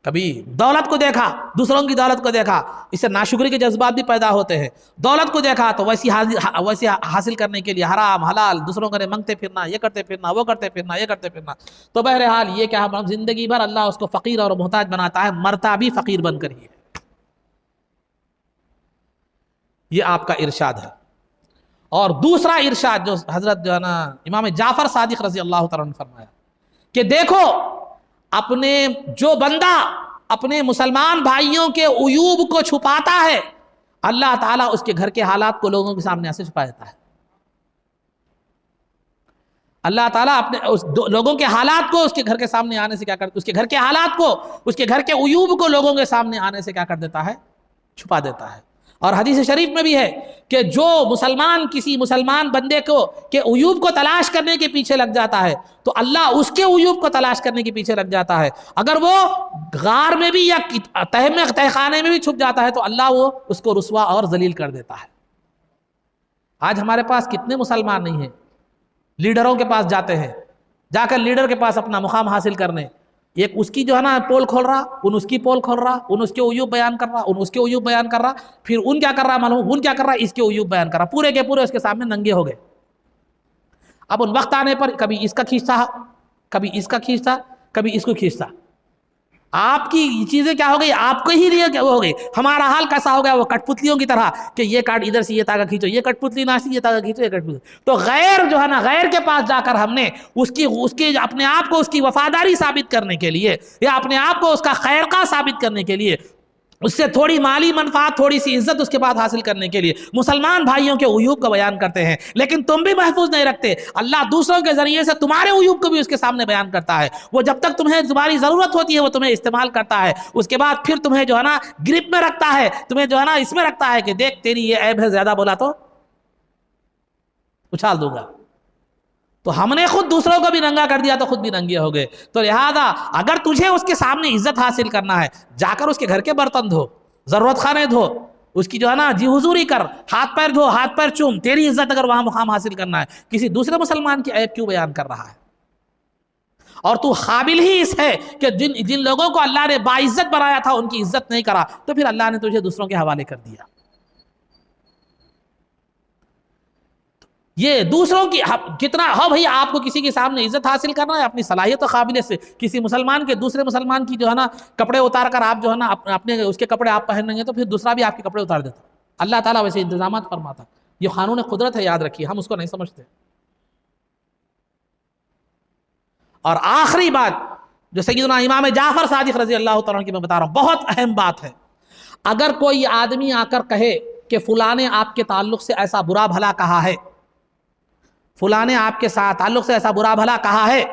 کبھی دولت کو دیکھا، دوسروں کی دولت کو دیکھا، اس سے ناشکری کے جذبات بھی پیدا ہوتے ہیں۔ دولت کو دیکھا تو ویسے حاصل کرنے کے لیے حرام حلال دوسروں کو مانگتے پھرنا، یہ کرتے پھرنا، وہ کرتے پھرنا، یہ کرتے پھرنا۔ تو بہرحال یہ کیا ہے، زندگی بھر اللہ اس کو فقیر اور محتاج بناتا ہے، مرتا بھی فقیر بن کر ہی ہے۔ یہ آپ کا ارشاد ہے۔ اور دوسرا ارشاد جو حضرت جو ہے نا امام جعفر صادق رضی اللہ تعالیٰ نے فرمایا کہ دیکھو، اپنے جو بندہ اپنے مسلمان بھائیوں کے عیوب کو چھپاتا ہے، اللہ تعالیٰ اس کے گھر کے حالات کو لوگوں کے سامنے سے چھپا دیتا ہے۔ اللہ تعالیٰ اپنے لوگوں کے حالات کو اس کے گھر کے سامنے آنے سے کیا کرتا ہے، اس کے گھر کے حالات کو، اس کے گھر کے عیوب کو لوگوں کے سامنے آنے سے کیا کر دیتا ہے، چھپا دیتا ہے۔ اور حدیث شریف میں بھی ہے کہ جو مسلمان کسی مسلمان بندے کو کے عیوب کو تلاش کرنے کے پیچھے لگ جاتا ہے تو اللہ اس کے عیوب کو تلاش کرنے کے پیچھے لگ جاتا ہے۔ اگر وہ غار میں بھی یا تہ خانے میں بھی چھپ جاتا ہے تو اللہ وہ اس کو رسوا اور ذلیل کر دیتا ہے۔ آج ہمارے پاس کتنے مسلمان نہیں ہیں، لیڈروں کے پاس جاتے ہیں، جا کر لیڈر کے پاس اپنا مقام حاصل کرنے، ایک اس کی جو ہے نا پول کھول رہا، ان اس کی پول کھول رہا، ان اس کے عیوب بیان کر رہا، ان اس کے عیوب بیان کر رہا، پھر ان کیا کر رہا معلوم، ان کیا کر رہا، اس کے عیوب بیان کر رہا، پورے کے پورے اس کے سامنے ننگے ہو گئے۔ اب ان وقت آنے پر کبھی اس کا کھینچتا، کبھی اس کا کھینچتا کبھی اس کو کھینچتا. آپ کی چیزیں کیا ہو گئی, آپ کو ہی لیے کیا ہو گئی. ہمارا حال کیسا ہو گیا, وہ کٹ پتلیوں کی طرح کہ یہ کاٹ ادھر سے یہ تاگا کھینچو, یہ کٹ پتلی ناشتی, یہ تاگا کھینچو, یہ کٹ پتلی. تو غیر جو ہے نا, غیر کے پاس جا کر ہم نے اس کی اپنے آپ کو اس کی وفاداری ثابت کرنے کے لیے یا اپنے آپ کو اس کا خیر خواہ ثابت کرنے کے لیے, اس سے تھوڑی مالی منفعت, تھوڑی سی عزت اس کے بعد حاصل کرنے کے لیے مسلمان بھائیوں کے عیوب کا بیان کرتے ہیں. لیکن تم بھی محفوظ نہیں رکھتے. اللہ دوسروں کے ذریعے سے تمہارے عیوب کو بھی اس کے سامنے بیان کرتا ہے. وہ جب تک تمہیں تمہاری ضرورت ہوتی ہے وہ تمہیں استعمال کرتا ہے, اس کے بعد پھر تمہیں جو ہے نا گرپ میں رکھتا ہے, تمہیں جو ہے نا اس میں رکھتا ہے کہ دیکھ تیری یہ عیب ہے, زیادہ بولا تو اچھال دوں گا. تو ہم نے خود دوسروں کو بھی ننگا کر دیا تو خود بھی ننگے ہو گئے. تو لہذا اگر تجھے اس کے سامنے عزت حاصل کرنا ہے, جا کر اس کے گھر کے برتن دھو, ضرورت خانے دھو, اس کی جو ہے نا جی حضوری کر, ہاتھ پیر دھو, ہاتھ پیر چوم. تیری عزت اگر وہاں مقام حاصل کرنا ہے, کسی دوسرے مسلمان کی عیب کیوں بیان کر رہا ہے؟ اور تو قابل ہی اس ہے کہ جن لوگوں کو اللہ نے باعزت بنایا تھا ان کی عزت نہیں کرا, تو پھر اللہ نے تجھے دوسروں کے حوالے کر دیا. یہ دوسروں کی کتنا ہو بھئی, آپ کو کسی کے سامنے عزت حاصل کرنا ہے اپنی صلاحیت و قابلیت سے. کسی مسلمان کے دوسرے مسلمان کی جو ہے نا کپڑے اتار کر آپ جو ہے نا اپنے اس کے کپڑے آپ پہن رہے ہیں, تو پھر دوسرا بھی آپ کے کپڑے اتار دیتا. اللہ تعالیٰ ویسے انتظامات فرماتا. یہ قانون قدرت ہے, یاد رکھیے, ہم اس کو نہیں سمجھتے. اور آخری بات جو سیدنا امام جعفر صادق رضی اللہ تعالیٰ عنہ کی میں بتا رہا ہوں, بہت اہم بات ہے. اگر کوئی آدمی آ کر کہے کہ فلاں نے آپ کے تعلق سے ایسا برا بھلا کہا ہے, فلاں نے آپ کے ساتھ تعلق سے ایسا برا بھلا کہا ہے,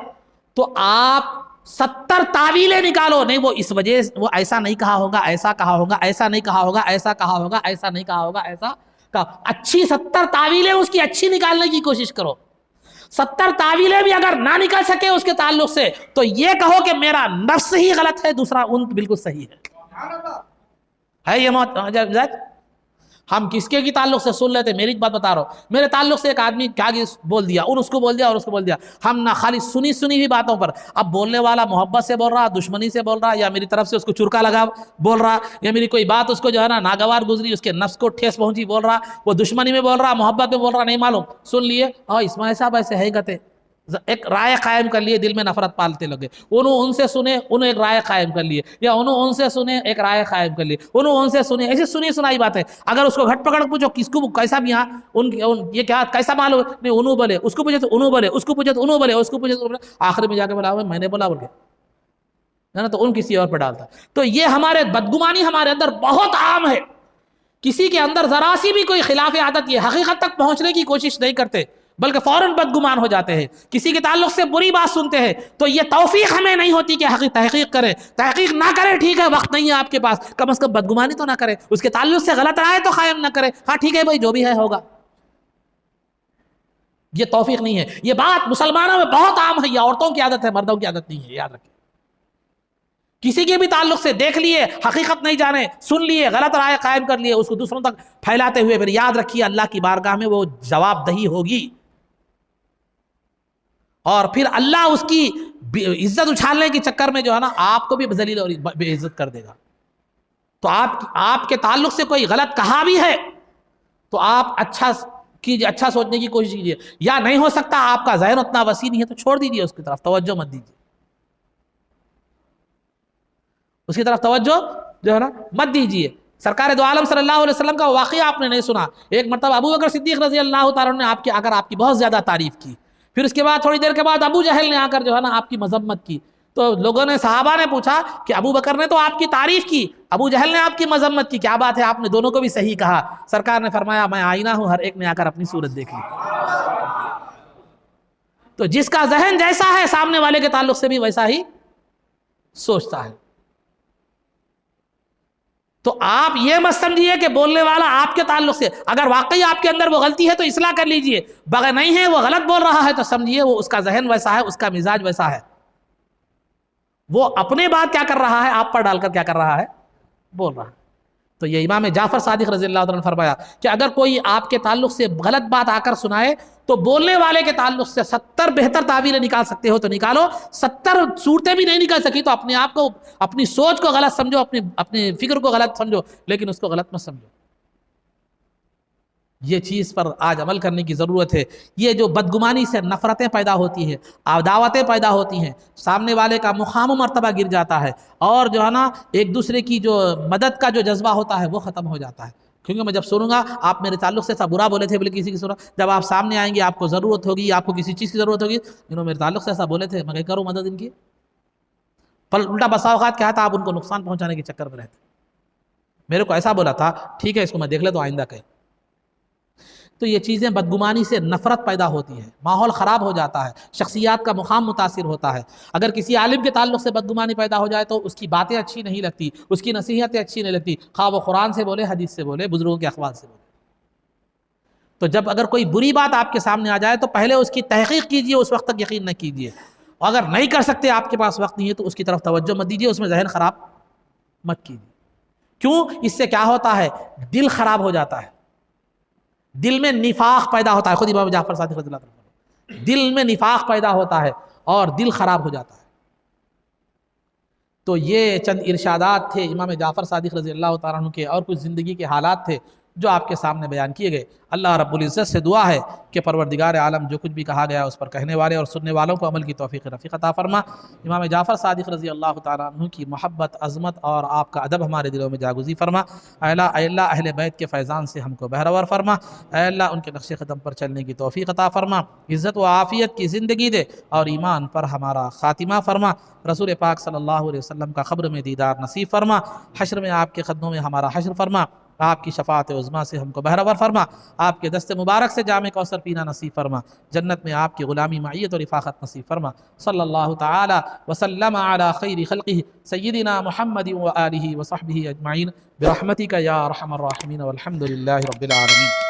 تو آپ 70 تعویلیں نکالو. نہیں, وہ اس وجہ وہ ایسا نہیں کہا ہوگا, ایسا کہا ہوگا, ایسا نہیں کہا ہوگا, ایسا کہا ہوگا, ایسا نہیں کہا ہوگا, ایسا کہا. اچھی 70 تعویلیں اس کی اچھی نکالنے کی کوشش کرو. 70 تعویلیں بھی اگر نہ نکل سکے اس کے تعلق سے, تو یہ کہو کہ میرا نفس ہی غلط ہے, دوسرا ان بالکل صحیح ہے. یہ موت ہم کس کے کی تعلق سے سن لیتے. میری بات بتا رہا ہوں, میرے تعلق سے ایک آدمی کیا بول دیا, اور اس کو بول دیا اور اس کو بول دیا. ہم نہ خالی سنی ہوئی باتوں پر, اب بولنے والا محبت سے بول رہا, دشمنی سے بول رہا, یا میری طرف سے اس کو چرکا لگا بول رہا, یا میری کوئی بات اس کو جو ہے نا ناگوار گزری, اس کے نفس کو ٹھیس پہنچی بول رہا, وہ دشمنی میں بول رہا, محبت میں بول رہا, نہیں معلوم, سن لیے اور اسماعیل صاحب ایسے ہے گتے, ایک رائے قائم کر لیے, دل میں نفرت پالتے لگے. انہوں ان سے سنے, انہوں ایک رائے قائم کر لیے, یا انہوں ان سے سنے ایک رائے قائم کر لیے, انہوں ان سے سنے, ایسی سنی سنائی بات ہے. اگر اس کو گھٹ پکڑ پوچھو کس کو کیسا بھی یہ کیا کیسا معلوم, نہیں انہوں بولے, اس کو پوچھے تو انہوں بولے, اس کو پوچھے تو انہوں بولے, اس کو پوچھے تو آخر میں جا کے بولا میں نے بولا بول کے ہے نا, تو ان کسی اور پہ ڈالتا. تو یہ ہمارے بدگمانی ہمارے اندر بہت عام ہے. کسی کے اندر ذرا سی بھی کوئی خلاف عادت, یہ حقیقت تک پہنچنے کی کوشش نہیں کرتے, بلکہ فوراً بدگمان ہو جاتے ہیں. کسی کے تعلق سے بری بات سنتے ہیں تو یہ توفیق ہمیں نہیں ہوتی کہ تحقیق کریں. تحقیق نہ کریں, ٹھیک ہے, وقت نہیں ہے آپ کے پاس, کم از کم بدگمانی تو نہ کریں, اس کے تعلق سے غلط رائے تو قائم نہ کریں. ہاں ٹھیک ہے بھائی, جو بھی ہے ہوگا. یہ توفیق نہیں ہے. یہ بات مسلمانوں میں بہت عام ہے, یہ عورتوں کی عادت ہے, مردوں کی عادت نہیں ہے, یاد رکھیں. کسی کے بھی تعلق سے دیکھ لیے, حقیقت نہیں جانے, سن لیے, غلط رائے قائم کر لیے, اس کو دوسروں تک پھیلاتے ہوئے, پھر یاد رکھیے اللہ کی بارگاہ میں وہ جواب دہی ہوگی, اور پھر اللہ اس کی عزت اچھالنے کے چکر میں جو ہے نا آپ کو بھی ذلیل اور بے عزت کر دے گا. تو آپ کے تعلق سے کوئی غلط کہا بھی ہے تو آپ اچھا کیجیے, اچھا سوچنے کی کوشش کیجیے. یا نہیں ہو سکتا, آپ کا ذہن اتنا وسیع نہیں ہے, تو چھوڑ دیجیے, اس کی طرف توجہ مت دیجیے, اس کی طرف توجہ جو ہے نا مت دیجیے. سرکار دو عالم صلی اللہ علیہ وسلم کا واقعہ آپ نے نہیں سنا. ایک مرتبہ ابو بکر صدیق رضی اللہ تعالیٰ نے آ کر آپ کی بہت زیادہ تعریف کی. پھر اس کے بعد تھوڑی دیر کے بعد ابو جہل نے آ کر جو ہے نا آپ کی مذمت کی. تو لوگوں نے, صحابہ نے پوچھا کہ ابو بکر نے تو آپ کی تعریف کی, ابو جہل نے آپ کی مذمت کی, کیا بات ہے, آپ نے دونوں کو بھی صحیح کہا. سرکار نے فرمایا میں آئینہ ہوں, ہر ایک نے آ کر اپنی صورت دیکھ لی. تو جس کا ذہن جیسا ہے سامنے والے کے تعلق سے بھی ویسا ہی سوچتا ہے. تو آپ یہ مت سمجھیے کہ بولنے والا آپ کے تعلق سے, اگر واقعی آپ کے اندر وہ غلطی ہے تو اصلاح کر لیجئے, بغیر نہیں ہے وہ غلط بول رہا ہے تو سمجھیے وہ اس کا ذہن ویسا ہے, اس کا مزاج ویسا ہے, وہ اپنے بات کیا کر رہا ہے, آپ پر ڈال کر کیا کر رہا ہے, بول رہا ہے. تو یہ امام جعفر صادق رضی اللہ عنہ نے فرمایا کہ اگر کوئی آپ کے تعلق سے غلط بات آ کر سنائے تو بولنے والے کے تعلق سے 70 بہتر تعبیریں نکال سکتے ہو تو نکالو, 70 صورتیں بھی نہیں نکال سکی تو اپنے آپ کو, اپنی سوچ کو غلط سمجھو, اپنی فکر کو غلط سمجھو, لیکن اس کو غلط مت سمجھو. یہ چیز پر آج عمل کرنے کی ضرورت ہے۔ یہ جو بدگمانی سے نفرتیں پیدا ہوتی ہیں، عداوتیں پیدا ہوتی ہیں، سامنے والے کا مقام و مرتبہ گر جاتا ہے، اور جو ہے نا ایک دوسرے کی جو مدد کا جو جذبہ ہوتا ہے وہ ختم ہو جاتا ہے۔ کیونکہ میں جب سنوں گا آپ میرے تعلق سے ایسا برا بولے تھے، بولے کسی کی سنا، جب آپ سامنے آئیں گے، آپ کو ضرورت ہوگی، آپ کو کسی چیز کی ضرورت ہوگی، انہوں میرے تعلق سے ایسا بولے تھے، میں کروں مدد ان کی، پر الٹا بسا اوقات کیا تھا، آپ ان کو نقصان پہنچانے کے چکر میں رہتے، میرے کو ایسا بولا تھا، ٹھیک ہے اس کو میں دیکھ لے تو آئندہ کہیں۔ تو یہ چیزیں بدگمانی سے نفرت پیدا ہوتی ہے، ماحول خراب ہو جاتا ہے، شخصیات کا مقام متاثر ہوتا ہے۔ اگر کسی عالم کے تعلق سے بدگمانی پیدا ہو جائے تو اس کی باتیں اچھی نہیں لگتی، اس کی نصیحتیں اچھی نہیں لگتی، خواہ وہ قرآن سے بولے، حدیث سے بولے، بزرگوں کے اقوال سے بولے۔ تو جب اگر کوئی بری بات آپ کے سامنے آ جائے تو پہلے اس کی تحقیق کیجئے، اس وقت تک یقین نہ کیجئے، اور اگر نہیں کر سکتے، آپ کے پاس وقت نہیں ہے، تو اس کی طرف توجہ مت دیجئے، اس میں ذہن خراب مت کیجئے۔ کیوں؟ اس سے کیا ہوتا ہے، دل خراب ہو جاتا ہے، دل میں نفاق پیدا ہوتا ہے، خود امام جعفر صادق رضی اللہ عنہ، دل میں نفاق پیدا ہوتا ہے اور دل خراب ہو جاتا ہے۔ تو یہ چند ارشادات تھے امام جعفر صادق رضی اللہ تعالیٰ عنہ کے، اور کچھ زندگی کے حالات تھے جو آپ کے سامنے بیان کیے گئے۔ اللہ رب العزت سے دعا ہے کہ پروردگار عالم جو کچھ بھی کہا گیا اس پر کہنے والے اور سننے والوں کو عمل کی توفیق رفیق عطا فرما۔ امام جعفر صادق رضی اللہ تعالیٰ عنہ کی محبت، عظمت اور آپ کا ادب ہمارے دلوں میں جاگزی فرما۔ اے اللہ اہل بیت کے فیضان سے ہم کو بہرور فرما۔ اے اللہ ان کے نقش قدم پر چلنے کی توفیق عطا فرما، عزت و عافیت کی زندگی دے اور ایمان پر ہمارا خاتمہ فرما۔ رسول پاک صلی اللہ علیہ وسلم کا قبر میں دیدار نصیب فرما، حشر میں آپ کے قدموں میں ہمارا حشر فرما، آپ کی شفاعت عظمیٰ سے ہم کو بہرور فرما، آپ کے دست مبارک سے جام کوثر پینا نصیب فرما، جنت میں آپ کی غلامی معیت اور رفاقت نصیب فرما۔ صلی اللہ تعالی وسلم علی خیر خلقہ سیدنا محمد و آلہ و صحبہ اجمعین برحمتک یا ارحم الراحمین والحمد للہ رب العالمین۔